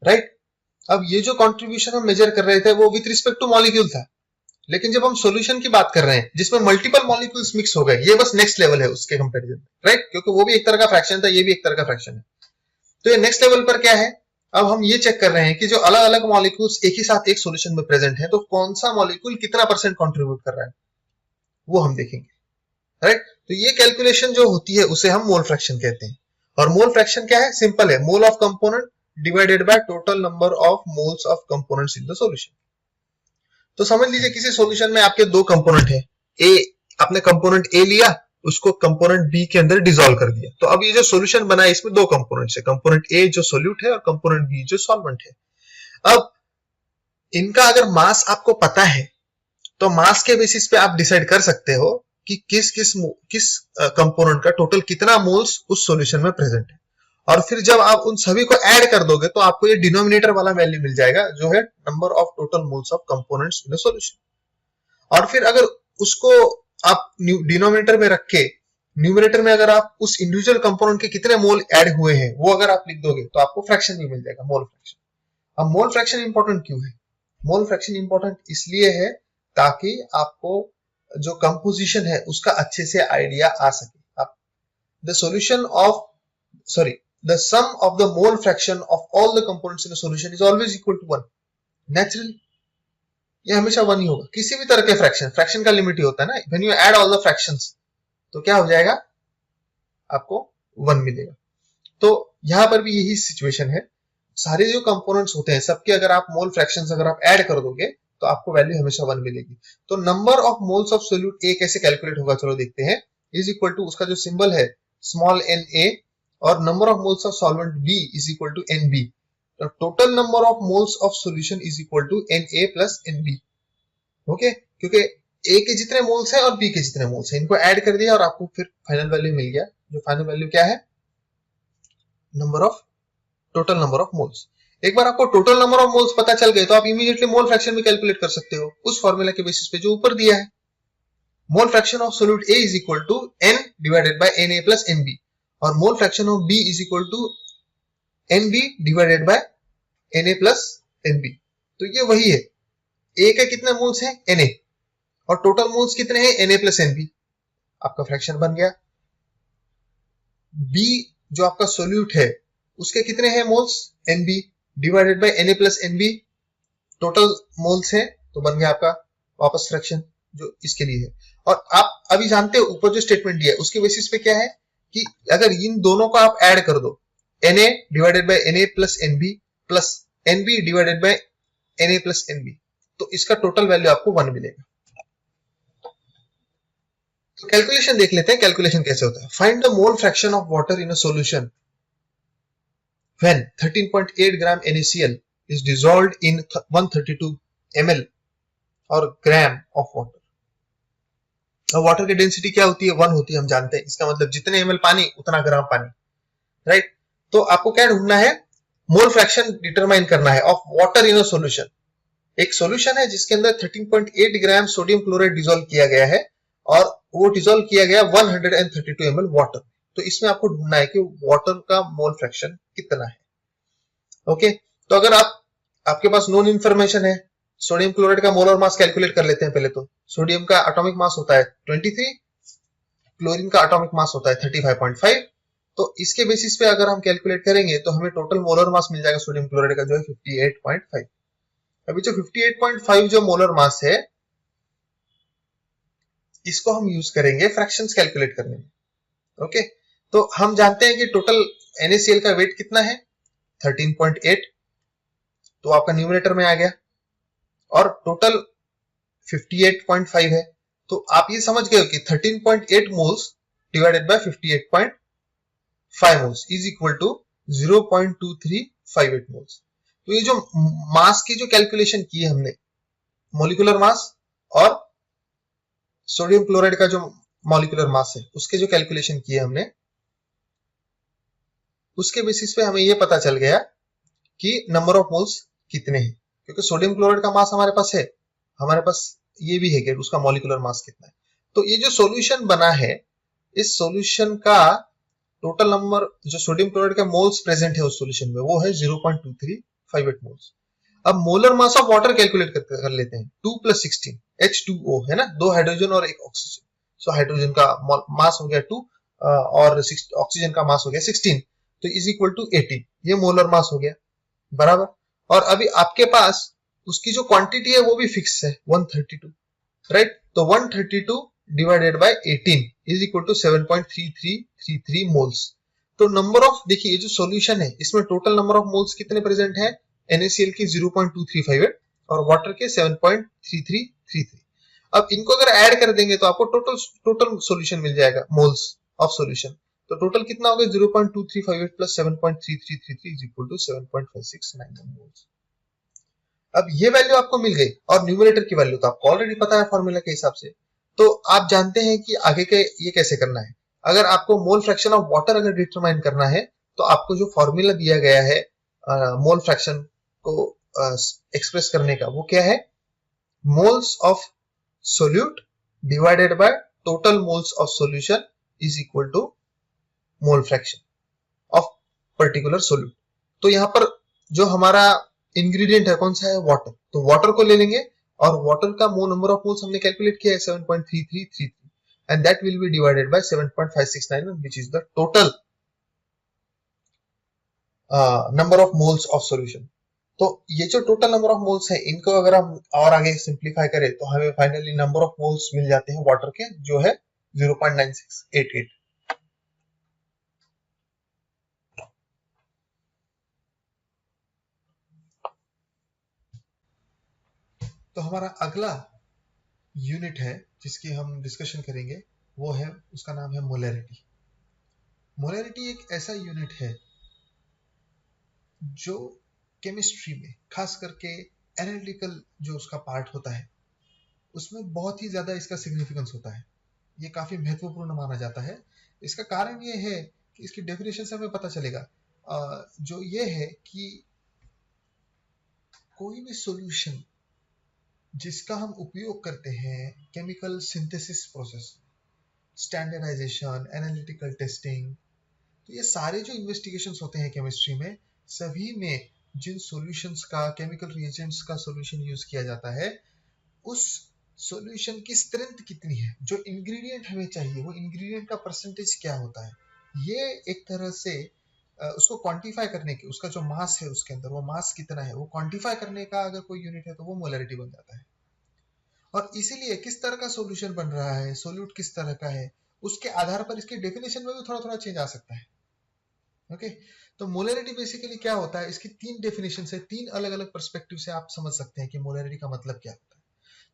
राइट। अब ये जो कंट्रीब्यूशन हम मेजर कर रहे थे वो विथ रिस्पेक्ट टू मॉलिक्यूल था, लेकिन जब हम सॉल्यूशन की बात कर रहे हैं जिसमें मल्टीपल मॉलिक्यूल्स मिक्स हो गए, ये बस नेक्स्ट लेवल है उसके कंपैरिजन, राइट, क्योंकि वो भी एक तरह का फ्रैक्शन था, ये भी एक तरह का फ्रैक्शन है। तो ये नेक्स्ट लेवल पर क्या है, अब हम ये चेक कर रहे हैं कि जो अलग अलग मॉलिक्यूल्स एक ही साथ एक सॉल्यूशन में प्रेजेंट है, तो कौन सा मॉलिक्यूल कितना परसेंट कंट्रीब्यूट कर रहा है वो हम देखेंगे, राइट। तो ये कैलकुलेशन जो होती है उसे हम मोल फ्रैक्शन कहते हैं। और मोल फ्रैक्शन क्या है, सिंपल है, mole of component divided by total number of moles of components in the solution. तो समझ लीजिए किसी सॉल्यूशन में आपके दो कंपोनेंट है, ए, आपने कंपोनेंट ए लिया, उसको कंपोनेंट बी के अंदर डिसॉल्व कर दिया, तो अब ये जो सॉल्यूशन बना है इसमें दो कंपोनेंट्स है, कंपोनेंट ए जो सोल्यूट है और कंपोनेंट बी जो सॉल्वेंट है। अब इनका अगर मास आपको पता है तो मास के बेसिस पे आप डिसाइड कर सकते हो कि किस कंपोनेंट का टोटल कितना मोल्स उस सॉल्यूशन में प्रेजेंट है। और फिर जब आप उन सभी को ऐड कर दोगे तो आपको ये डिनोमिनेटर वाला वैल्यू मिल जाएगा जो है number of total moles of components in the solution. और फिर अगर उसको आप डिनोमिनेटर में रख के न्यूमरेटर में अगर आप उस इंडिविजुअल कंपोनेंट के कितने मोल ऐड हुए हैं वो अगर आप लिख दोगे तो आपको फ्रैक्शन भी मिल जाएगा, मोल फ्रैक्शन। अब मोल फ्रैक्शन इंपॉर्टेंट क्यों है, मोल फ्रैक्शन इंपॉर्टेंट इसलिए है ताकि आपको जो कंपोजिशन है उसका अच्छे से आइडिया आ सके। आप the solution of the sum of the mole fraction of all the components in a solution is always equal to 1 naturally, ये हमेशा 1 ही होगा किसी भी तरह के फ्रैक्शन का लिमिट ही होता है ना, when you add all the fractions तो क्या हो जाएगा, आपको 1 मिलेगा। तो यहां पर भी यही सिचुएशन है, सारे जो कंपोनेंट्स होते हैं सबके अगर आप मोल फ्रैक्शंस अगर आप ऐड कर दोगे तो आपको वैल्यू हमेशा 1 मिलेगी। तो number of moles of solute A कैसे कैलकुलेट होगा, चलो देखते हैं। इज इक्वल टू उसका जो सिंबल है स्मॉल एन ए और number of moles of solvent B is equal to n B. तो total number of moles of solution is equal to n A plus N B. Okay, क्योंकि A के जितने moles हैं और B के जितने moles हैं इनको ऐड कर दिया और आपको फिर फाइनल वैल्यू मिल गया, जो फाइनल वैल्यू क्या है, टोटल नंबर ऑफ मोल्स। एक बार आपको टोटल नंबर ऑफ मोल्स पता चल गए तो आप इमीडिएटली मोल फ्रैक्शन भी कैलकुलेट कर सकते हो उस फॉर्मूला के बेसिस पे जो ऊपर दिया है। Mole fraction of solute A is equal to n divided by N A plus N B और mole fraction of B is equal to n B divided by N A plus N B. तो ये वही है, ए के कितने moles हैं, N A, और total moles कितने हैं, N A plus N B, आपका फ्रैक्शन बन गया। बी जो आपका सोल्यूट है उसके कितने हैं moles, N B divided by N A plus N B, total moles है तो बन गया आपका वापस फ्रैक्शन जो इसके लिए है। और आप अभी जानते हो ऊपर जो स्टेटमेंट दिया है उसके बेसिस पे क्या है कि अगर इन दोनों को आप ऐड कर दो, N A divided by N A plus N B plus N B divided by N A plus N B, तो इसका टोटल वैल्यू आपको 1 मिलेगा। तो कैलकुलेशन देख लेते हैं, कैलकुलेशन कैसे होता है। Find the mole fraction of water in a solution when 13.8 gram NaCl is dissolved in 132 ml और ग्राम ऑफ वाटर। अब वाटर की डेंसिटी क्या होती है, 1 होती है, हम जानते हैं, इसका मतलब जितने ml पानी उतना ग्राम पानी, राइट। तो आपको क्या ढूंढना है, मोल फ्रैक्शन डिटरमाइन करना है of water in a solution. एक सॉल्यूशन है जिसके अंदर 13.8 ग्राम सोडियम क्लोराइड डिसॉल्व किया गया है और वो डिसॉल्व किया गया 132 ml वाटर। तो इसमें आपको ढूंढना है कि वाटर का मोल फ्रैक्शन कितना है। ओके, तो अगर आपके पास नोन इंफॉर्मेशन है, सोडियम क्लोराइड का मोलर मास कैलकुलेट कर लेते हैं पहले। तो सोडियम का एटॉमिक मास होता है 23, क्लोरीन का एटॉमिक मास होता है 35.5। तो इसके बेसिस पे अगर हम कैलकुलेट करेंगे तो हमें टोटल मोलर मास मिल जाएगा सोडियम क्लोराइड का जो है 58.5। अभी जो 58.5 जो मोलर मास है इसको हम यूज करेंगे फ्रैक्शंस कैलकुलेट करने में। ओके, तो हम जानते हैं कि टोटल NaCl का वेट कितना है, 13.8, तो आपका न्यूमरेटर में आ गया, और टोटल 58.5 है। तो आप ये समझ गए हो कि 13.8 moles divided by 58.5 moles is equal to 0.2358 moles. तो ये जो मास की जो कैलकुलेशन की है हमने, मोलिकुलर मास और सोडियम क्लोराइड का जो मॉलिक्यूलर मास है उसके जो कैलकुलेशन किए हमने, उसके बेसिस पे हमें ये पता चल गया कि नंबर ऑफ मोल्स कितने हैं, क्योंकि सोडियम क्लोराइड का मास हमारे पास है, हमारे पास ये भी है कि उसका मॉलिक्यूलर मास कितना है। तो ये जो सॉल्यूशन बना है, इस सॉल्यूशन का टोटल नंबर जो सोडियम क्लोराइड का मोल्स प्रेजेंट है उस सॉल्यूशन में वो है 0.2358 मोल्स। अब molar mass of water calculate कर लेते हैं, 2 + 16 H2O है ना, 2 हाइड्रोजन और 1 ऑक्सीजन। सो हाइड्रोजन का मास हो गया 2 और ऑक्सीजन का मास हो गया 16, तो इज इक्वल टू 18, ये मोलर मास हो गया बराबर। और अभी आपके पास उसकी जो क्वांटिटी है वो भी फिक्स है 132, राइट। तो 132 divided by 18 is equal to 7.3333 moles. तो नंबर ऑफ, देखिए ये जो सॉल्यूशन है इसमें टोटल नंबर ऑफ मोल्स कितने प्रेजेंट है, NaCl की 0.2358 और वाटर के 7.3333। अब इनको अगर ऐड कर देंगे तो आपको टोटल सॉल्यूशन मिल जाएगा, मोल्स ऑफ सॉल्यूशन। तो टोटल कितना हो गया 0.2358 plus 7.3333 is equal to 7.5691 moles. अब ये वैल्यू आपको मिल गई और न्यूमरेटर की वैल्यू तो आपको ऑलरेडी पता है फॉर्मूला के हिसाब से, तो आप जानते हैं कि आगे के ये कैसे करना है। अगर आपको मोल फ्रैक्शन ऑफ वाटर अगर डिटरमाइन करना है तो आपको जो फॉर्मूला दिया गया है मोल फ्रैक्शन को एक्सप्रेस करने का, वो क्या है, moles of solute divided by total moles of solution is equal to mole fraction of particular solute. तो यहाँ पर जो हमारा इंग्रेडिएंट है कौन सा है, वाटर, तो वाटर को ले लेंगे और वाटर का मोल नंबर ऑफ मोल्स हमने कैलकुलेट किया है 7.3333 and that will be divided bye 7.569 which is the total number of moles of solution. तो ये जो टोटल नंबर ऑफ मोल्स है इनको अगर हम और आगे सिंप्लीफाई करें तो हमें फाइनली नंबर ऑफ मोल्स मिल जाते हैं वाटर के, जो है 0.9688। तो हमारा अगला यूनिट है जिसकी हम डिस्कशन करेंगे, वो है, उसका नाम है मोलैरिटी। मोलैरिटी एक ऐसा यूनिट है जो केमिस्ट्री में खास करके एनालिटिकल जो उसका पार्ट होता है उसमें बहुत ही ज्यादा इसका सिग्निफिकेंस होता है, ये काफी महत्वपूर्ण माना जाता है। इसका कारण ये है कि इसकी डेफिनेशन से हमें पता चलेगा जो ये है कि कोई भी सॉल्यूशन जिसका हम उपयोग करते हैं chemical synthesis process, standardisation, analytical testing, तो ये सारे जो इन्वेस्टिगेशंस होते हैं केमिस्ट्री में, सभी में जिन सॉल्यूशंस का, केमिकल रिएजेंट्स का सॉल्यूशन यूज किया जाता है, उस सॉल्यूशन की स्ट्रेंथ कितनी है, जो इंग्रेडिएंट हमें चाहिए वो इंग्रेडिएंट का परसेंटेज क्या होता है, ये एक तरह से उसको क्वांटिफाई करने की, उसका जो मास है उसके अंदर वो मास कितना है वो क्वांटिफाई करने का अगर कोई यूनिट है तो वो मोलैरिटी बन जाता है। और इसीलिए किस तरह का सॉल्यूशन बन रहा है, सोल्यूट किस तरह का है, उसके आधार पर इसके डेफिनेशन में भी थोड़ा थोड़ा चेंज आ सकता है। ओके, तो मोलैरिटी बेसिकली क्या होता है, इसकी तीन डेफिनेशन है, तीन अलग अलग पर्सपेक्टिव से आप समझ सकते हैं कि मोलैरिटी का मतलब क्या होता है।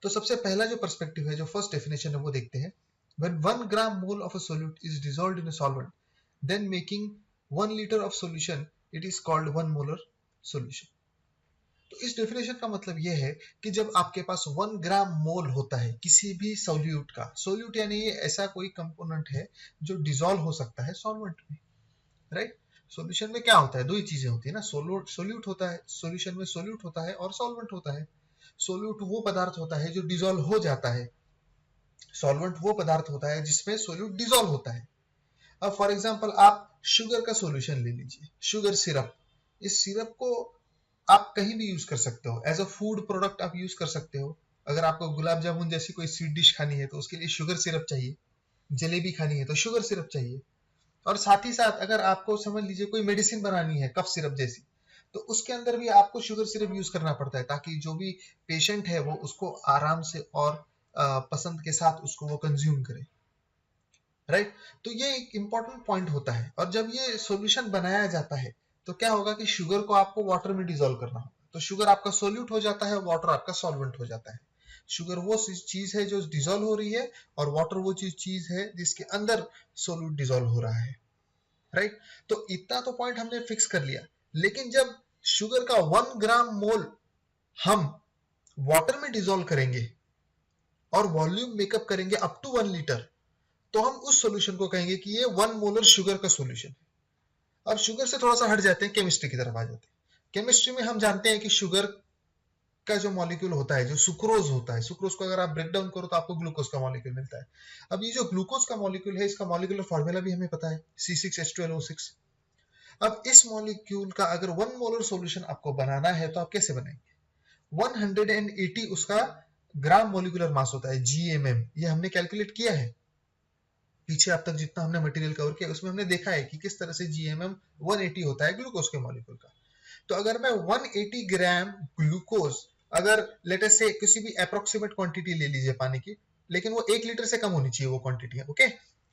तो सबसे पहला जो पर्सपेक्टिव है, जो फर्स्ट डेफिनेशन है, वो देखते हैं। When 1 gram mole of a solute is dissolved in a solvent, then making 1 liter of solution, it is called 1 molar solution. तो इस डेफिनेशन का मतलब यह है कि जब आपके पास 1 ग्राम मोल होता है किसी भी सोल्यूट का, सोल्यूट यानी ये ऐसा कोई कंपोनेंट है जो डिसॉल्व हो सकता है सॉल्वेंट में, राइट। सॉल्यूशन में क्या होता है, दो ही चीजें होती है ना, सोल्यूट होता है, सॉल्यूशन में सोल्यूट होता है और सॉल्वेंट होता है। सोल्यूट वो पदार्थ होता है जो डिसॉल्व हो जाता है, सॉल्वेंट वो पदार्थ होता है जिसमें सोल्यूट डिसॉल्व होता है। अब फॉर एग्जांपल आप शुगर का सॉल्यूशन ले लीजिए, शुगर सिरप, इस सिरप को आप कहीं भी यूज कर सकते हो, एज अ फूड प्रोडक्ट आप यूज कर सकते हो। अगर आपको गुलाब जामुन जैसी कोई स्वीट डिश खानी है तो उसके लिए शुगर सिरप चाहिए, जलेबी खानी है तो शुगर सिरप चाहिए। और साथ ही साथ अगर आपको समझ लीजिए कोई मेडिसिन बनानी है कफ सिरप जैसी, तो उसके अंदर भी आपको शुगर सिरप यूज करना पड़ता है ताकि जो भी पेशेंट है वो उसको आराम से और पसंद के साथ उसको वो कंज्यूम करे, राइट। तो ये एक इंपॉर्टेंट पॉइंट होता है। और जब ये सॉल्यूशन बनाया जाता है तो क्या होगा कि शुगर को आपको वाटर में डिसॉल्व करना होगा, तो शुगर आपका सोल्यूट हो जाता है, वाटर आपका सॉल्वेंट हो जाता है। शुगर वो चीज है जो डिसॉल्व हो रही है और वाटर वो चीज है जिसके अंदर सोल्यूट डिसॉल्व हो रहा है, राइट। तो इतना तो पॉइंट हमने फिक्स कर लिया। लेकिन जब शुगर का 1 ग्राम मोल हम वाटर में डिसॉल्व करेंगे और वॉल्यूम मेकअप करेंगे अप टू 1 लीटर, तो हम उस सॉल्यूशन को कहेंगे कि ये 1 मोलर शुगर का सॉल्यूशन है। अब शुगर से थोड़ा सा हट जाते हैं, केमिस्ट्री की तरफ आ जाते हैं। केमिस्ट्री में हम जानते हैं कि शुगर का जो मॉलिक्यूल होता है, जो सुक्रोज होता है, सुक्रोज को अगर आप ब्रेक डाउन करो तो आपको ग्लूकोज का मॉलिक्यूल मिलता है। अब ये जो ग्लूकोज का मॉलिक्यूल है, इसका मॉलिक्यूलर फॉर्मूला भी हमें पता है, C6H12O6। अब इस मॉलिक्यूल का अगर 1 मोलर सॉल्यूशन आपको बनाना है तो आप कैसे बनाएंगे? 180 उसका ग्राम मॉलिक्यूलर मास होता है, GMM। ये हमने कैलकुलेट किया है पीछे, अब तक जितना हमने मटेरियल कवर किया उसमें हमने देखा है कि किस तरह से GMM 180 होता है ग्लूकोज के मॉलिक्यूल का। तो अगर मैं 180 ग्राम ग्लूकोज, अगर लेटर से किसी भी अप्रोक्सीमेट क्वांटिटी ले लीजिए पानी की, लेकिन वो 1 लीटर से कम होनी चाहिए वो क्वांटिटी, ओके।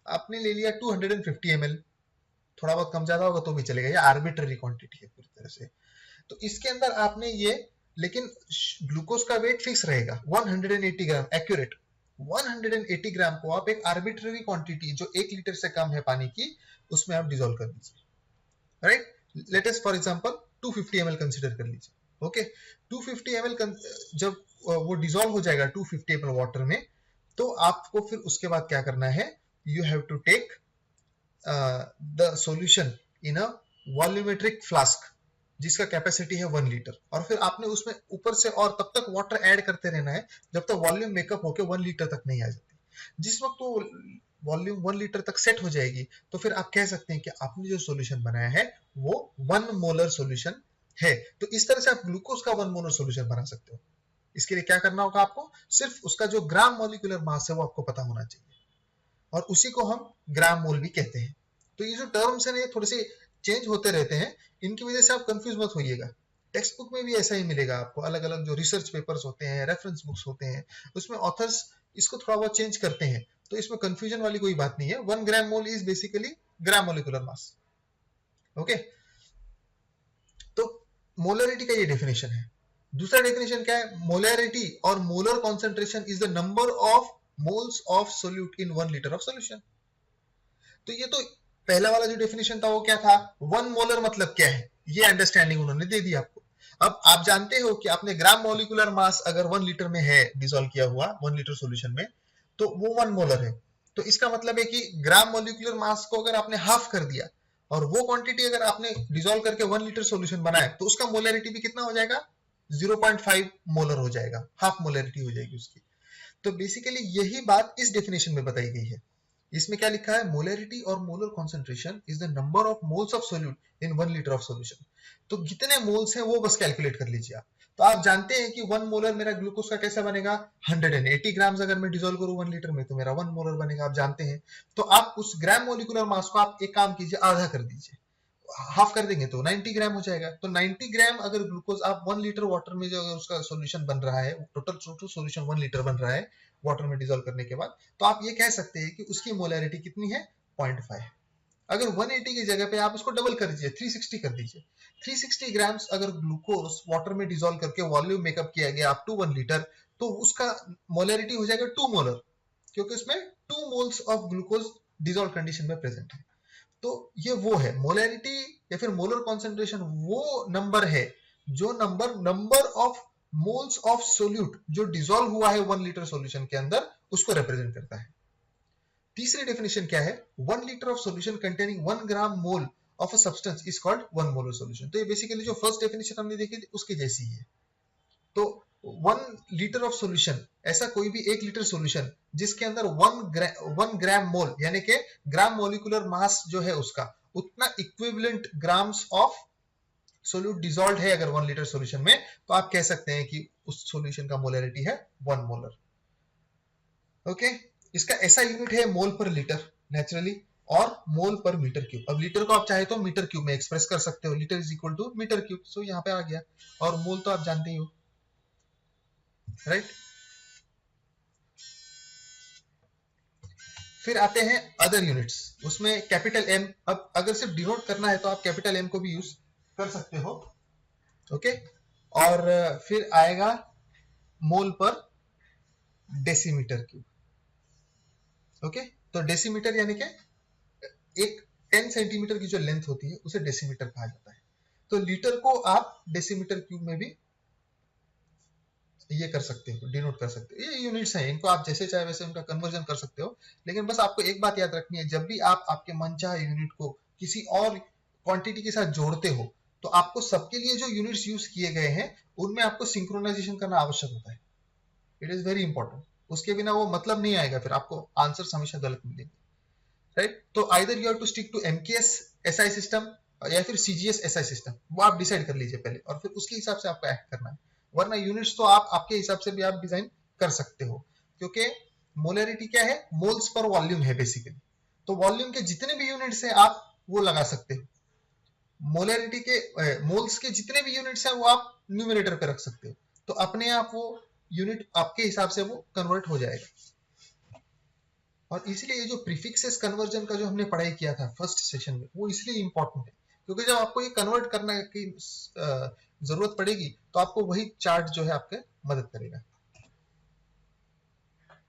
आपने ले लिया 250 ml, थोड़ा बहुत कम ज्यादा होगा तो भी चलेगा, ये आर्बिट्ररी क्वांटिटी है पूरी तरह से। तो इसके अंदर आपने ये, लेकिन ग्लूकोज का वेट फिक्स रहेगा 180 ग्राम एक्यूरेट। 180 ग्राम को आप एक आर्बिट्ररी क्वांटिटी जो 1 लीटर से कम है पानी की, उसमें आप डिसॉल्व कर दीजिए, right. Let us for example 250 ml consider कर लीजिए, ओके। 250 ml जब वो डिसॉल्व हो जाएगा 250 ml वाटर में, तो आपको फिर उसके बाद क्या करना है, you have to take the solution in a volumetric flask जिसका कैपेसिटी है 1 लीटर, और फिर आपने उसमें ऊपर से और तब तक वाटर ऐड करते रहना है जब तक वॉल्यूम मेकअप होके 1 लीटर तक नहीं आ जाती। जिस वक्त वो वॉल्यूम 1 लीटर तक सेट हो जाएगी, तो फिर आप कह सकते हैं कि आपने जो सॉल्यूशन बनाया है वो 1 मोलर सॉल्यूशन है। तो इस तरह से आप ग्लूकोज का 1 मोलर सॉल्यूशन बना सकते हो। इसके लिए क्या करना होगा आपको, सिर्फ उसका जो ग्राम मॉलिक्यूलर मास है वो आपको पता होना चाहिए, और उसी को हम ग्राम मोल भी कहते हैं। तो ये जो टर्म्स है ना, ये थोड़े से चेंज होते रहते हैं, इनकी वजह से आप कंफ्यूज मत होइएगा। टेक्स्ट बुक में भी ऐसा ही मिलेगा आपको, अलग अलग जो रिसर्च पेपर्स होते हैं, रेफरेंस बुक्स होते हैं, उसमें ऑथर्स इसको थोड़ा बहुत चेंज करते हैं, तो इसमें कंफ्यूजन वाली कोई बात नहीं है। 1 gram mole is basically gram molecular mass, okay. तो मोलरिटी का ये डेफिनेशन है। दूसरा डेफिनेशन क्या है, मोलरिटी और molar concentration is the number of moles of solute in 1 litre of solution. तो ये तो पहला वाला जो डेफिनेशन था वो क्या था, 1 मोलर मतलब क्या है, ये अंडरस्टैंडिंग उन्होंने दे दी आपको। अब आप जानते हो कि आपने ग्राम मॉलिक्यूलर मास अगर 1 लीटर में है डिसॉल्व किया हुआ 1 लीटर सॉल्यूशन में, तो वो 1 मोलर है। तो इसका मतलब है कि ग्राम मॉलिक्यूलर मास को अगर आपने हाफ कर दिया, और वो क्वांटिटी अगर आपने डिसॉल्व करके 1 लीटर सॉल्यूशन बनाया, तो उसका मोलरिटी भी कितना हो जाएगा, 0.5 मोलर हो जाएगा, हाफ मोलरिटी हो जाएगी उसकी। तो बेसिकली यही बात इस डेफिनेशन में बताई गई है। इसमें क्या लिखा है, मोलरिटी और molar concentration is the number of moles of solute in 1 litre of solution. तो कितने मोल्स हैं वो बस कैलकुलेट कर लीजिए आप। तो आप जानते हैं कि 1 मोलर मेरा ग्लूकोज का कैसा बनेगा, 180 ग्राम्स अगर मैं डिसॉल्व करूं 1 लीटर में तो मेरा 1 मोलर बनेगा, आप जानते हैं। तो आप उस ग्राम मोलिकुलर मास को आप एक काम कीजिए, आधा कर दीजिए, हाफ कर देंगे तो 90 ग्राम हो जाएगा। तो 90 ग्राम अगर ग्लूकोज आप 1 लीटर वाटर में जो उसका सॉल्यूशन बन रहा है, टोटल सॉल्यूशन 1 लीटर बन रहा है वाटर में डिसॉल्व करने के बाद, तो आप ये कह सकते हैं कि उसकी मोलरिटी कितनी है, 0.5। अगर 180 की जगह पे आप उसको डबल कर दीजिए, 360 कर दीजिए। 360 ग्राम्स अगर ग्लूकोज वाटर में डिसॉल्व करके वॉल्यूम मेकअप किया गया अप टू 1 लीटर, तो उसका मोलरिटी हो जाएगा 2 मोलर, क्योंकि उसमें 2 moles of glucose dissolve condition में प्रेजेंट है। तो ये वो है मोलरिटी या फिर मोलर कॉन्सेंट्रेशन, वो नंबर है जो number of moles of solute जो डिसॉल्व हुआ है 1 लीटर सॉल्यूशन के अंदर, उसको रिप्रेजेंट करता है। तीसरी डेफिनेशन क्या है, 1 litre of solution containing 1 gram mole of a substance is called 1 molar solution. तो ये बेसिकली जो फर्स्ट डेफिनेशन हमने देखी थी उसकी जैसी ही है। तो 1 लीटर ऑफ सॉल्यूशन, ऐसा कोई भी 1 लीटर सॉल्यूशन जिसके अंदर 1 ग्राम मोल यानी कि ग्राम मोलिकुलर मास जो है उसका उतना equivalent grams of solute dissolve है अगर 1 लीटर सॉल्यूशन में, तो आप कह सकते हैं कि उस सॉल्यूशन का मोलरिटी है 1 मोलर, ओके। इसका ऐसा यूनिट है मोल पर लीटर नेचुरली, और मोल पर मीटर क्यूब। अब लीटर को आप चाहे तो मीटर क्यूब में एक्सप्रेस कर सकते हो, litre is equal to metre cube, so यहाँ पे आ गया। और मोल तो आप जानते ही हो, राइट। फिर आते हैं अदर यूनिट्स, उसमें कैपिटल एम। अब अगर सिर्फ डिनोट करना है तो आप कैपिटल एम को भी यूज कर सकते हो, ओके। और फिर आएगा मोल पर डेसीमीटर क्यूब, ओके। तो डेसीमीटर यानी कि एक 10 सेंटीमीटर की जो लेंथ होती है उसे डेसीमीटर कहा जाता है। तो लीटर को आप डेसीमीटर क्यूब में भी ये कर सकते हो, डिनोट कर सकते हो। ये यूनिट्स हैं, इनको आप जैसे चाहे वैसे उनका कन्वर्जन कर सकते हो। लेकिन बस आपको एक बात याद रखनी है, जब भी आप आपके मनचाहे यूनिट को किसी और क्वांटिटी के साथ जोड़ते हो तो आपको सबके लिए जो यूनिट्स यूज किए गए हैं उनमें आपको सिंक्रोनाइजेशन करना आवश्यक होता है। It is very important. उसके बिना वो मतलब नहीं आएगा, फिर आपको आंसर हमेशा गलत मिलेंगे, राइट। तो either you have to stick to MKS SI system या फिर सीजीएस एसआई सिस्टम, वो आप डिसाइड कर लीजिए पहले और फिर उसके हिसाब से आपको एक्ट करना है। वरना यूनिट्स तो आप आपके हिसाब से भी आप डिजाइन कर सकते हो, क्योंकि मोलरिटी क्या है, मोल्स पर वॉल्यूम है बेसिकली। तो वॉल्यूम के जितने भी यूनिट्स हैं आप वो लगा सकते हो। मोलरिटी के मोल्स के जितने भी यूनिट्स हैं वो आप न्यूमरेटर पे रख सकते हो, तो अपने आप वो यूनिट आपके हिसाब से वो कन्वर्ट हो जाएगा। और इसलिए ये जो प्रीफिक्सेस कन्वर्जन का जो हमने पढ़ाई किया था फर्स्ट सेशन में, वो इसलिए इंपॉर्टेंट है क्योंकि जब आपको ये कन्वर्ट करने की जरूरत पड़ेगी तो आपको वही चार्ट जो है आपके मदद करेगा।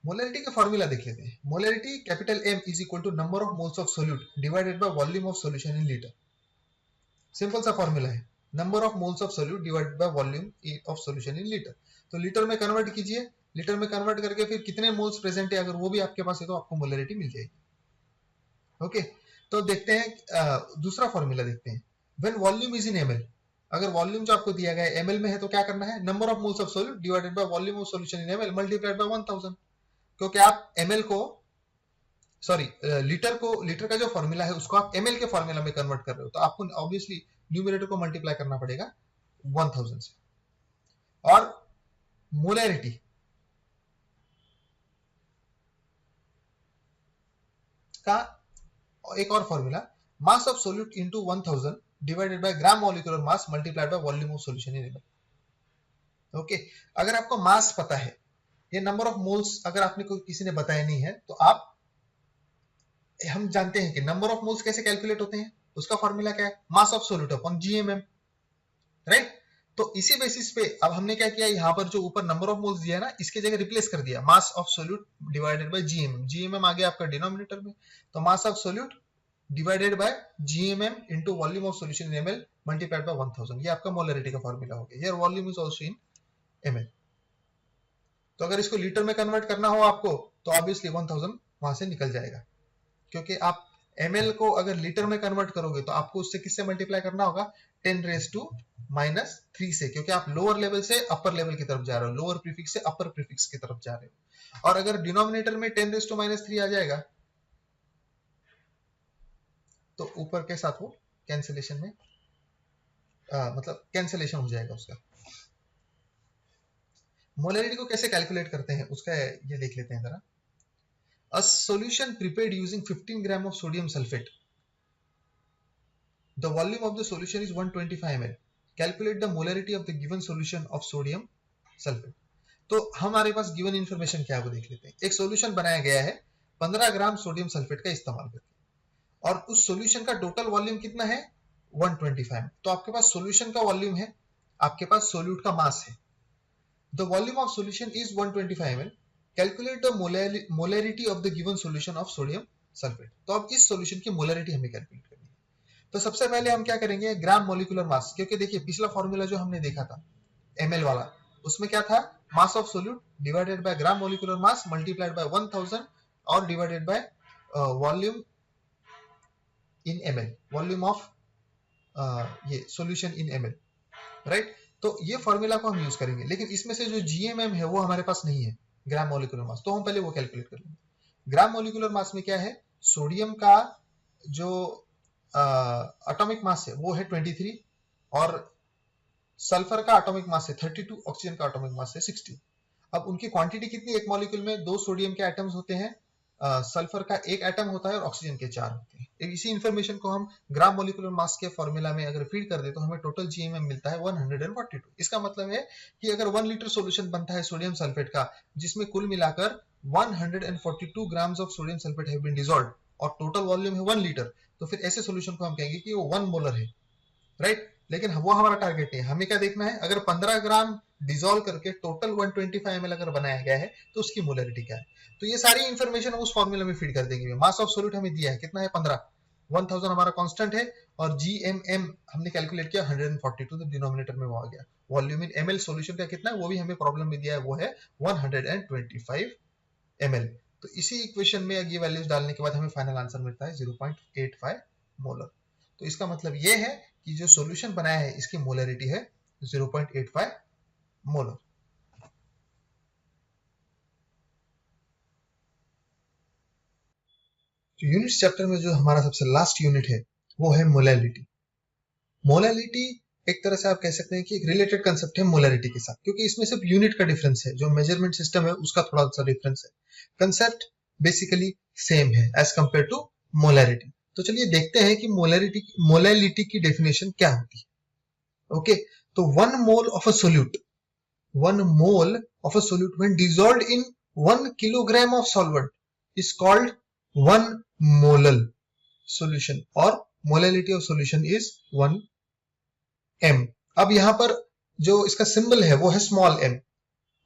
मोलरिटी का फॉर्मूला देख लेते हैं। Molarity capital M is equal to number of moles of solute divided by volume of solution in litre. Simple सा फॉर्मूला है, number of moles of solute divided by volume of solution in litre. तो litre में convert कीजिए, litre में convert करके फिर कितने moles present है अगर वो भी आपके पास है तो आपको मोलरिटी मिल जाएगी। ओके, तो देखते हैं दूसरा फॉर्मूला देखते हैं। When volume is in ml, अगर वॉल्यूम जो आपको दिया गया है ml में है तो क्या करना है, number of moles of solute divided by volume of solution in ml multiplied by 1000। क्योंकि आप ml को लीटर का जो फॉर्मूला है उसको आप ml के फॉर्मूला में कन्वर्ट कर रहे हो, तो आपको ऑब्वियसली न्यूमरेटर को मल्टीप्लाई करना पड़ेगा 1000 से। और मोलरिटी का एक और formula, mass of solute into 1000 divided bye gram molecular mass multiplied by volume of solution in ml। Okay, अगर आपको मास पता है, ये नंबर ऑफ मोल्स अगर आपने किसी ने बताया नहीं है तो हम जानते हैं कि नंबर ऑफ मोल्स कैसे कैलकुलेट होते हैं, उसका फॉर्मूला क्या है, mass of solute upon GMM, right. तो इसी बेसिस पे अब हमने क्या किया, यहाँ पर जो ऊपर नंबर ऑफ मोल्स दिया है ना, इसके जगह रिप्लेस कर दिया mass of solute divided by GMM. GMM आ गया आपका डिनोमिनेटर में, तो mass of solute divided by GMM into volume of solution in ml multiplied by 1000। ये आपका मोलरिटी का फॉर्मूला हो गया। Here volume is also in ml। तो अगर इसको लीटर में कन्वर्ट करना हो आपको तो ऑब्वियसली 1000 वहां से निकल जाएगा, क्योंकि आप ml को अगर लीटर में कन्वर्ट करोगे तो आपको उससे किससे मल्टीप्लाई करना होगा, 10⁻³ से, क्योंकि आप लोअर लेवल से अपर लेवल की तरफ जा रहे हो, लोअर प्रीफिक्स से अपर प्रीफिक्स की तरफ जा रहे हो। और अगर डिनोमिनेटर में 10⁻³ आ जाएगा तो ऊपर के साथ वो कैंसिलेशन में मतलब कैंसिलेशन हो जाएगा उसका। मोलरिटी को कैसे कैलकुलेट करते हैं उसका ये देख लेते हैं जरा। A solution prepared using 15 gram of sodium sulfate. The volume of the solution is 125 ml. Calculate the molarity of the given solution of sodium sulfate. तो हमारे पास गिवन इंफॉर्मेशन क्या है वो देख लेते हैं। एक सॉल्यूशन बनाया गया है 15 ग्राम सोडियम सल्फेट का इस्तेमाल करके, और उस सॉल्यूशन का टोटल वॉल्यूम कितना है, 125। तो आपके पास सॉल्यूशन का वॉल्यूम है, आपके पास सोल्यूट का मास है। The volume of solution is 125 ml. Calculate the molarity of the given solution of sodium sulfate. तो अब इस सॉल्यूशन की मोलरिटी हमें कैलकुलेट करनी है। तो सबसे पहले हम क्या करेंगे, ग्राम मॉलिक्यूलर मास, क्योंकि देखिए पिछला फॉर्मूला जो हमने देखा था ml वाला, उसमें क्या था, मास of solute divided bye gram molecular mass multiplied by 1000 और divided by volume in ml, volume of ये सॉल्यूशन इन ml, राइट। तो ये फॉर्मूला को हम यूज करेंगे, लेकिन इसमें से जो जीएमएम है वो हमारे पास नहीं है, ग्राम मॉलिक्यूलर मास, तो हम पहले वो कैलकुलेट कर लेंगे। ग्राम मॉलिक्यूलर मास में क्या है, सोडियम का जो एटॉमिक मास है वो है 23 और सल्फर का एटॉमिक मास है 32, ऑक्सीजन का एटॉमिक मास है 60। अब उनकी क्वांटिटी कितनी, एक मॉलिक्यूल में 2 सोडियम के एटम्स होते हैं, सल्फर का 1 एटम होता है और ऑक्सीजन के 4 होते हैं। इसी इंफॉर्मेशन को हम ग्राम मॉलिक्यूलर मास के फॉर्मूला में अगर फीड कर दे तो हमें टोटल जीएमएम मिलता है 142। इसका मतलब है कि अगर 1 लीटर सॉल्यूशन बनता है सोडियम सल्फेट का, जिसमें कुल मिलाकर 142 grams of sodium sulphate have been dissolved और टोटल वॉल्यूम है 1 लीटर, तो फिर ऐसे सॉल्यूशन को हम कहेंगे कि वो 1 मोलर है, राइट। लेकिन वो हमारा टारगेट नहीं है, हमें क्या देखना है, अगर 15 ग्राम डिसॉल्व करके टोटल 125 ml अगर बनाया गया है तो उसकी मोलरिटी क्या है। तो ये सारी इंफॉर्मेशन हम उस फॉर्मूला में फीड कर देंगे। मास ऑफ सोल्यूट हमें दिया है कितना है, 15, 1000 हमारा कांस्टेंट है और GMM हमने कैलकुलेट किया 142, तो डिनोमिनेटर में वो आ गया। वॉल्यूम इन ml सॉल्यूशन का कितना है वो भी हमें प्रॉब्लम में दिया है, वो है 125 ml। तो इसी इक्वेशन में ये वैल्यूज डालने के बाद हमें फाइनल आंसर मिलता है 0.85 मोलर। तो इसका मतलब ये है कि जो सॉल्यूशन बनाया है इसकी मोलरिटी है 0.85 मोलर। तो यूनिट चैप्टर में जो हमारा सबसे लास्ट यूनिट है वो है मोलैलिटी। मोलैलिटी एक तरह से आप कह सकते हैं कि एक रिलेटेड कंसेप्ट है मोलैरिटी के साथ, क्योंकि इसमें सिर्फ यूनिट का डिफरेंस है, जो मेजरमेंट सिस्टम है उसका थोड़ा सा डिफरेंस है, कंसेप्ट बेसिकली सेम है एज कंपेयर टू मोलैरिटी। तो चलिए देखते हैं कि मोलैलिटी की डेफिनेशन क्या होती है। ओके, तो 1 mole of a solute, 1 mole of a solute when dissolved in 1 kilogram of solvent is called 1 molal solution, और molality of solution is 1 m। अब यहां पर जो इसका सिंबल है वो है स्मॉल m,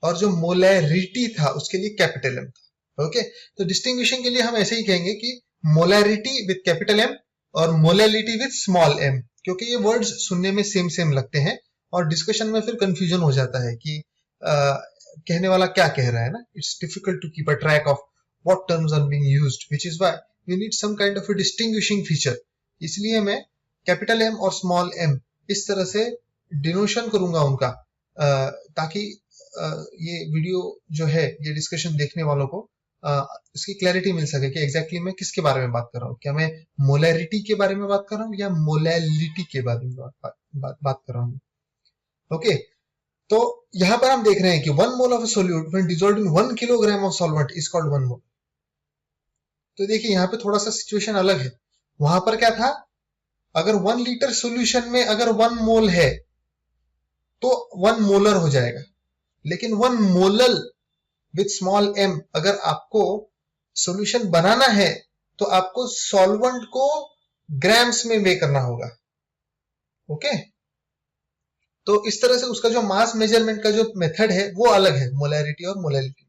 और जो मोलैरिटी था उसके लिए कैपिटल M था। ओके, तो डिस्टिंग्विशिंग के लिए हम ऐसे ही कहेंगे कि मोलैरिटी विद कैपिटल M और मोलैलिटी विद स्मॉल m, क्योंकि ये वर्ड्स सुनने में सेम सेम लगते हैं और डिस्कशन में फिर कंफ्यूजन हो जाता है कि कहने वाला क्या कह रहा है ना। It's difficult to keep a track of what terms are being used, which is why we need some kind of a distinguishing feature. इसलिए मैं कैपिटल M और स्मॉल m इस तरह से डिनोशन करूंगा उनका, ताकि ये वीडियो जो है ये डिस्कशन देखने वालों को इसकी क्लैरिटी मिल सके कि एग्जैक्टली मैं किसके बारे में बात कर रहा हूँ। क्या मैं मोलैरिटी के बारे में बात कर रहा हूँ या मोलैलिटी के बारे में बात कर रहा हूँ। ओके, तो यहां पर हम देख रहे हैं कि 1 mole of solute when dissolved in 1 kilogram of solvent is called 1 मोल। तो देखिए यहाँ पे थोड़ा सा सिचुएशन अलग है। वहां पर क्या था, अगर 1 लीटर सॉल्यूशन में अगर 1 मोल है तो 1 मोलर हो जाएगा, लेकिन 1 मोलल विद स्मॉल m अगर आपको सॉल्यूशन बनाना है तो आपको सॉल्वेंट को ग्राम्स में वे करना होगा। ओके, तो इस तरह से उसका जो मास मेजरमेंट का जो मेथड है वो अलग है मोलैरिटी और मोलैलिटी,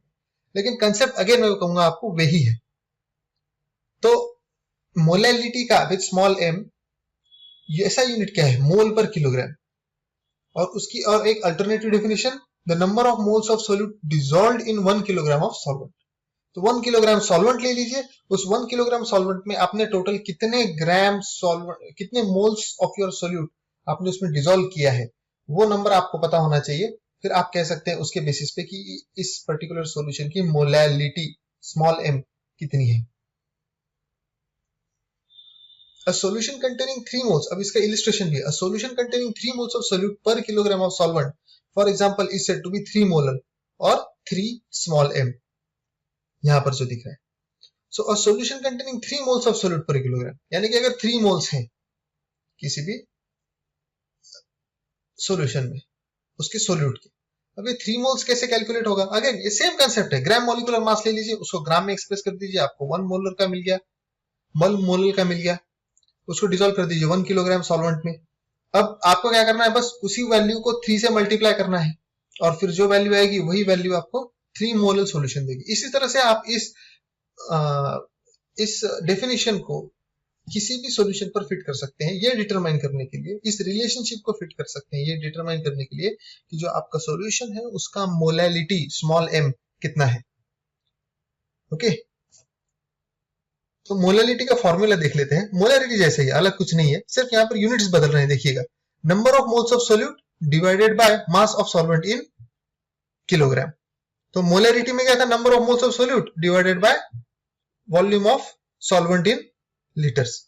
लेकिन कंसेप्ट अगेन मैं कहूंगा आपको वही है। तो मोलैलिटी का विद स्मॉल m ऐसा यूनिट क्या है, मोल पर किलोग्राम, और उसकी और एक alternative definition, the number of moles of solute dissolved in 1 kilogram of solvent. तो 1 किलोग्राम सॉल्वेंट ले लीजिए, उस 1 किलोग्राम सॉल्वेंट में आपने टोटल कितने ग्राम सॉल्वेंट, कितने मोल्स ऑफ योर सोल्यूट आपने उसमें डिसॉल्व किया है, वो नंबर आपको पता होना चाहिए। फिर आप कह सकते हैं उसके बेसिस पे कि इस पर्टिकुलर सॉल्यूशन की मोलैलिटी स्मॉल m कितनी है। A solution containing 3 moles, अब इसका illustration भी है, a solution containing 3 moles of solute per kilogram of solvent, for example, is said to be 3 molar और 3 small m, यहां पर जो दिख रहा है। So a solution containing 3 moles of solute per kilogram, यानी कि अगर 3 moles हैं किसी भी solution में उसके solute के, अब ये 3 moles कैसे कैलकुलेट होगा, अगेन ये सेम कंसेप्ट है, ग्राम मोलिकुलर मास ले लीजिए, उसको ग्राम में एक्सप्रेस कर दीजिए, आपको 1 मोलर का मिल गया, 1 मोलर का मिल गया, उसको डिसॉल्व कर दीजिए 1 किलोग्राम सॉल्वेंट में। अब आपको क्या करना है, बस उसी वैल्यू को 3 से मल्टीप्लाई करना है और फिर जो वैल्यू आएगी वही वैल्यू आपको 3 मोलर सॉल्यूशन देगी। इसी तरह से आप इस डेफिनेशन को किसी भी सॉल्यूशन पर फिट कर सकते हैं, ये डिटरमाइन करने के लिए, इस रिलेशनशिप को फिट कर सकते हैं ये डिटरमाइन करने के लिए कि जो आपका सॉल्यूशन है उसका मोलैलिटी स्मॉल m कितना है। ओके, तो मोलैलिटी का फॉर्मूला देख लेते हैं। मोलैलिटी जैसे ही, अलग कुछ नहीं है, सिर्फ यहाँ पर यूनिट्स बदल रहे हैं। देखिएगा, number of moles of solute divided by mass of solvent in kilogram. तो मोलैलिटी में क्या था, number of moles of solute divided by volume of solvent in litres.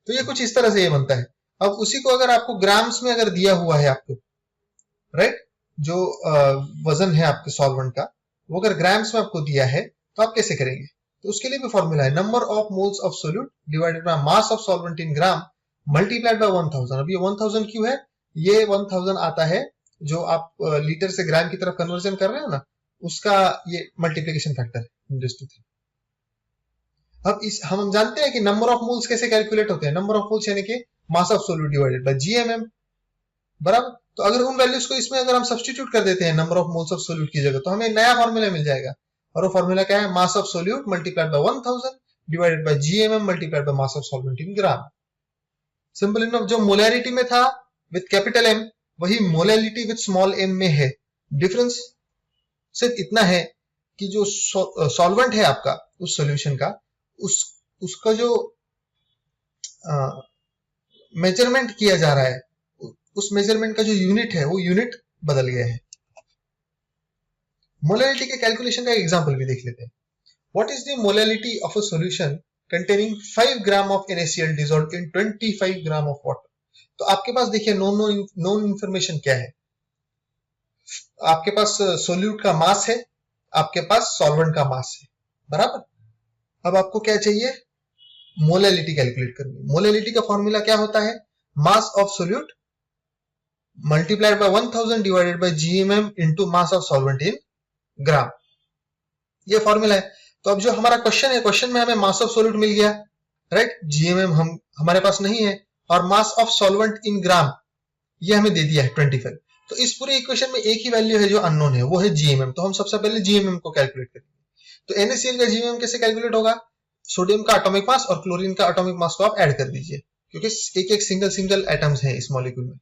तो ये कुछ इस तरह से ये बनता है। अब उसी को अगर आपको ग्राम्स में अगर दिया हुआ है आपको, राइट, जो वजन है आपके सॉल्वेंट का वो अगर ग्राम्स में आपको दिया है तो आप कैसे करेंगे, तो उसके लिए भी फॉर्मूला है, number of moles of solute divided by mass of solvent in gram multiplied by 1000। अब ये 1000 क्यों है, ये 1000 आता है जो आप लीटर से ग्राम की तरफ कन्वर्जन कर रहे हो ना, उसका ये मल्टीप्लिकेशन फैक्टर है 10⁻3। अब इस हम जानते हैं कि नंबर ऑफ मोल्स कैसे कैलकुलेट होते हैं, नंबर ऑफ मोल्स यानी कि मास of solute divided by GMM, बराबर। तो अगर उन वैल्यूज को इसमें अगर हम सब्स्टिट्यूट कर देते हैं number of moles of solute की जगह, तो हमें नया फॉर्मूला मिल जाएगा, और वो फॉर्मूला क्या है, mass of solute multiplied by 1000 divided by GMM multiplied by mass of solvent in gram. Simple enough, जो मोलैरिटी में था विथ कैपिटल एम वही मोलैलिटी विथ स्मॉल एम में है। डिफरेंस सिर्फ इतना है कि जो सॉल्वेंट है आपका उस सॉल्यूशन का, उसका जो मेजरमेंट किया जा रहा है, उस मेजरमेंट का जो यूनिट है वो यूनिट बदल गया है। मोलैलिटी के कैलकुलेशन का एग्जांपल भी देख लेते हैं। What is the molality of a solution containing 5 gram of NaCl dissolved in 25 gram of water. तो आपके पास देखिए नोन इंफॉर्मेशन क्या है। आपके पास सोल्यूट का मास है, आपके पास सॉल्वेंट का मास है, बराबर। अब आपको क्या चाहिए, मोलैलिटी कैलकुलेट करनी। मोलैलिटी का फॉर्मूला क्या होता है, mass of solute multiplied by 1000 divided by GMM into mass of solvent in gram, ये फॉर्मूला है। तो अब जो हमारा क्वेश्चन है, क्वेश्चन में हमें मास ऑफ सोल्यूट मिल गया, राइट, GMM हमारे पास नहीं है, और मास ऑफ सॉल्वेंट इन ग्राम ये हमें दे दिया है 25। तो इस पूरे इक्वेशन में एक ही वैल्यू है जो अननोन है, वो है GMM। तो हम सबसे पहले GMM को कैलकुलेट करेंगे। तो NaCl का GMM कैसे कैलकुलेट होगा, सोडियम का एटॉमिक मास और क्लोरीन का एटॉमिक मास को आप ऐड कर दीजिए, क्योंकि एक एक सिंगल एटम्स हैं इस मॉलिक्यूल में।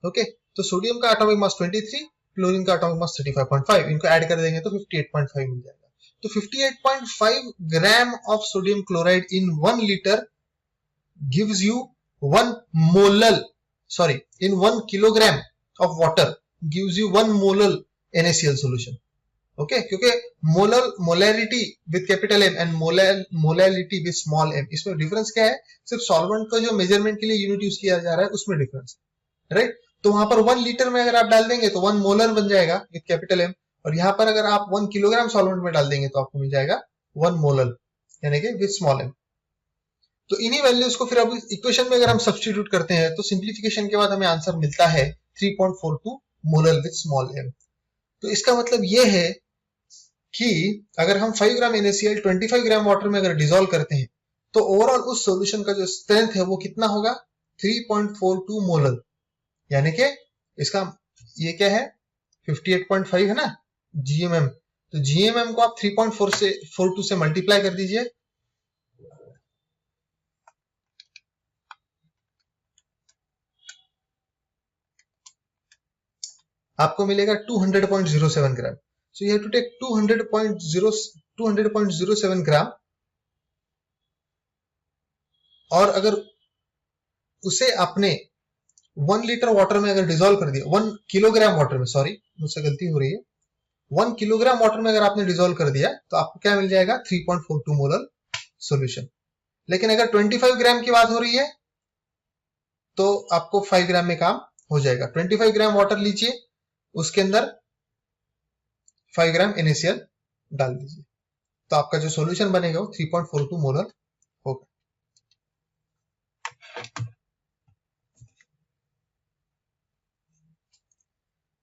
ओके, तो सोडियम का एटॉमिक मास 23, क्लोरीन का एटॉमिक मास 35.5, इनको ऐड कर देंगे तो 58.5 मिल जाएगा। तो 58.5 gram of sodium chloride in 1 litre gives you 1 molal, sorry, in 1 kilogram of water gives you 1 molar NaCl solution। Okay, क्योंकि molarity with capital M and molality with small M, इसमें difference क्या है, सिर्फ सॉल्वेंट का जो measurement के लिए unit use किया जा रहा है उसमें डिफरेंस है, राइट। तो वहां पर 1 लीटर में अगर आप डाल देंगे तो 1 मोलर बन जाएगा विद कैपिटल एम, और यहां पर अगर आप 1 किलोग्राम सॉल्वेंट में डाल देंगे तो आपको मिल जाएगा 1 मोलर, यानी कि विद स्मॉल एम। तो इन्हीं वैल्यूज को फिर अब इक्वेशन में अगर हम सब्स्टिट्यूट करते हैं तो सिंप्लीफिकेशन के बाद हमें आंसर मिलता है 3.42 मोलर विद स्मॉल एम। तो इसका मतलब यह है कि अगर हम 5 ग्राम NaCl 25 ग्राम वाटर में अगर डिसॉल्व करते हैं तो ओवरऑल उस सॉल्यूशन का जो स्ट्रेंथ है वो कितना होगा, 3.42 मोलर, यानी कि इसका ये क्या है, 58.5 है ना GMM। तो GMM को आप 3.42 से मल्टीप्लाई कर दीजिए, आपको मिलेगा 200.07 gram. So you have to take 200.07 gram, और अगर उसे आपने 1 लीटर वाटर में अगर डिसॉल्व कर दिया, 1 किलोग्राम वाटर में, सॉरी मुझसे गलती हो रही है, 1 किलोग्राम वाटर में अगर आपने डिसॉल्व कर दिया तो आपको क्या मिल जाएगा, 3.42 मोलर सॉल्यूशन। लेकिन अगर 25 ग्राम की बात हो रही है तो आपको 5 ग्राम में काम हो जाएगा। 25 ग्राम वाटर लीजिए, उसके अंदर 5 ग्राम NaCl डाल दीजिए, तो आपका जो सॉल्यूशन बनेगा वो 3.42 मोलर होगा।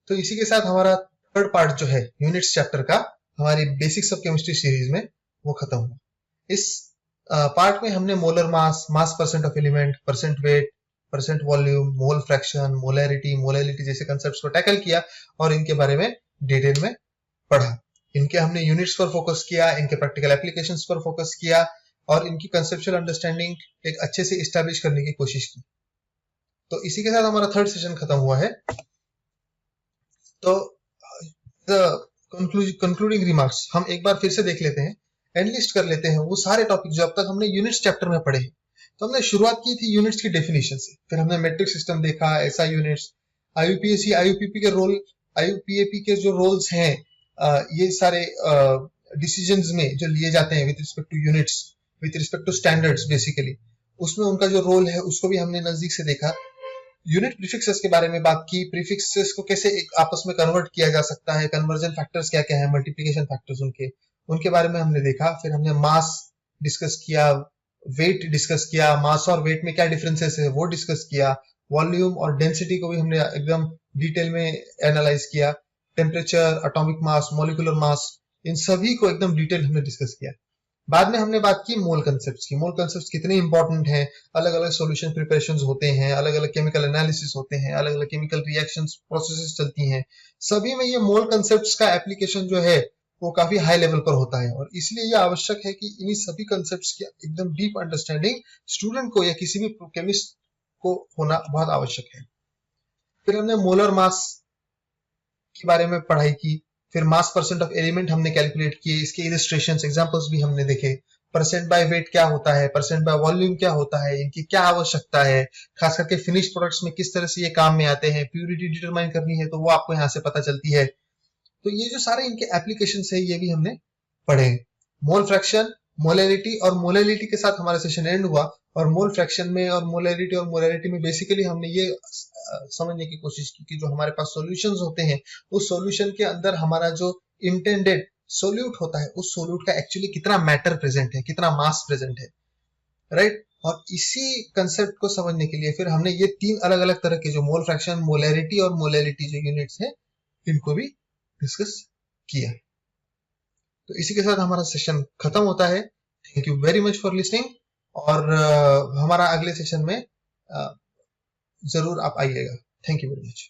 तो इसी के साथ हमारा थर्ड पार्ट जो है यूनिट्स चैप्टर का, हमारी बेसिक्स ऑफ केमिस्ट्री सीरीज में, वो खत्म हुआ। इस पार्ट में हमने molar mass, mass percent of element, percent weight, percent volume, mole fraction, molarity, molality जैसे कंसेप्ट्स को टैकल किया और इनके बारे में डिटेल में पढ़ा। इनके हमने यूनिट्स पर फोकस किया, इनके प्रैक्टिकल एप्लीकेशंस पर फोकस किया, और इनकी कंसेप्चुअल अंडरस्टैंडिंग एक अच्छे से इस्टेब्लिश करने की कोशिश की। तो इसी के साथ हमारा थर्ड सेशन खत्म हुआ है। तो कंक्लूडिंग रिमार्क्स हम एक बार फिर से देख लेते हैं, एनलिस्ट कर लेते हैं वो सारे टॉपिक जो अब तक हमने यूनिट्स चैप्टर में पढ़े हैं। तो हमने शुरुआत की थी यूनिट्स की डेफिनेशन से, फिर हमने मेट्रिक सिस्टम देखा, एसआई यूनिट्स, आईयूपीएसी, आईयूपीपी के रोल, आईयूपीएपी के जो रोल्स हैं, ये सारे डिसीजंस में जो लिए जाते हैं with respect to units, with respect to standards, basically उसमें उनका जो रोल है उसको भी हमने नजदीक से देखा। यूनिट प्रीफिक्सेस के बारे में बात की, प्रीफिक्सेस को कैसे एक आपस में कन्वर्ट किया जा सकता है, कन्वर्जन फैक्टर्स क्या क्या है, मल्टीप्लिकेशन फैक्टर्स उनके बारे में हमने देखा। फिर हमने मास डिस्कस किया, वेट डिस्कस किया, मास और वेट में क्या डिफरेंसेस है वो डिस्कस किया, वॉल्यूम और डेंसिटी को भी हमने एकदम डिटेल में एनालाइज किया, temperature, atomic mass, molecular mass, इन सभी को एकदम डिटेल हमने डिस्कस किया। बाद में हमने बात की मोल कंसेप्ट्स की, मोल कंसेप्ट्स कितने इंपॉर्टेंट हैं, अलग अलग सॉल्यूशन प्रिपरेशंस होते हैं, अलग अलग केमिकल एनालिसिस होते हैं, अलग अलग केमिकल रिएक्शंस प्रोसेसेस चलती हैं, सभी में ये मोल कंसेप्ट्स का एप्लीकेशन जो है वो काफी हाई लेवल पर होता है, और इसलिए ये आवश्यक है कि इन्हीं सभी कंसेप्ट्स की एकदम डीप अंडरस्टैंडिंग स्टूडेंट को या किसी भी केमिस्ट को होना बहुत आवश्यक है। फिर हमने मोलर मास के बारे में पढ़ाई की, फिर मास परसेंट ऑफ एलिमेंट हमने कैलकुलेट किए, इसके इलस्ट्रेशंस एग्जांपल्स भी हमने देखे। परसेंट बाय वेट क्या होता है, परसेंट बाय वॉल्यूम क्या होता है, इनकी क्या आवश्यकता है, खास करके फिनिश प्रोडक्ट्स में किस तरह से ये काम में आते हैं, प्यूरिटी डिटरमाइन करनी है तो वो आपको यहाँ से पता चलती है। तो ये जो सारे इनके एप्लीकेशन है ये भी हमने पढ़े। मोल फ्रैक्शन, मोलैरिटी और मोलैरिटी के साथ हमारा सेशन एंड हुआ। और मोल फ्रैक्शन में और मोलैरिटी में बेसिकली हमने ये समझने की कोशिश की कि जो हमारे पास सॉल्यूशंस होते हैं उस सॉल्यूशन के अंदर हमारा जो इंटेंडेड सोल्यूट होता है उस सोल्यूट का एक्चुअली कितना मैटर प्रेजेंट है, कितना मास प्रेजेंट है, राइट। और इसी कंसेप्ट को समझने के लिए फिर हमने ये तीन अलग अलग तरह के जो मोल फ्रैक्शन, मोलैरिटी और मोलैरिटी जो यूनिट्स है इनको भी डिस्कस किया। तो इसी के साथ हमारा सेशन खत्म होता है। Thank you very much for listening. और हमारा अगले सेशन में जरूर आप आइएगा। Thank you very much.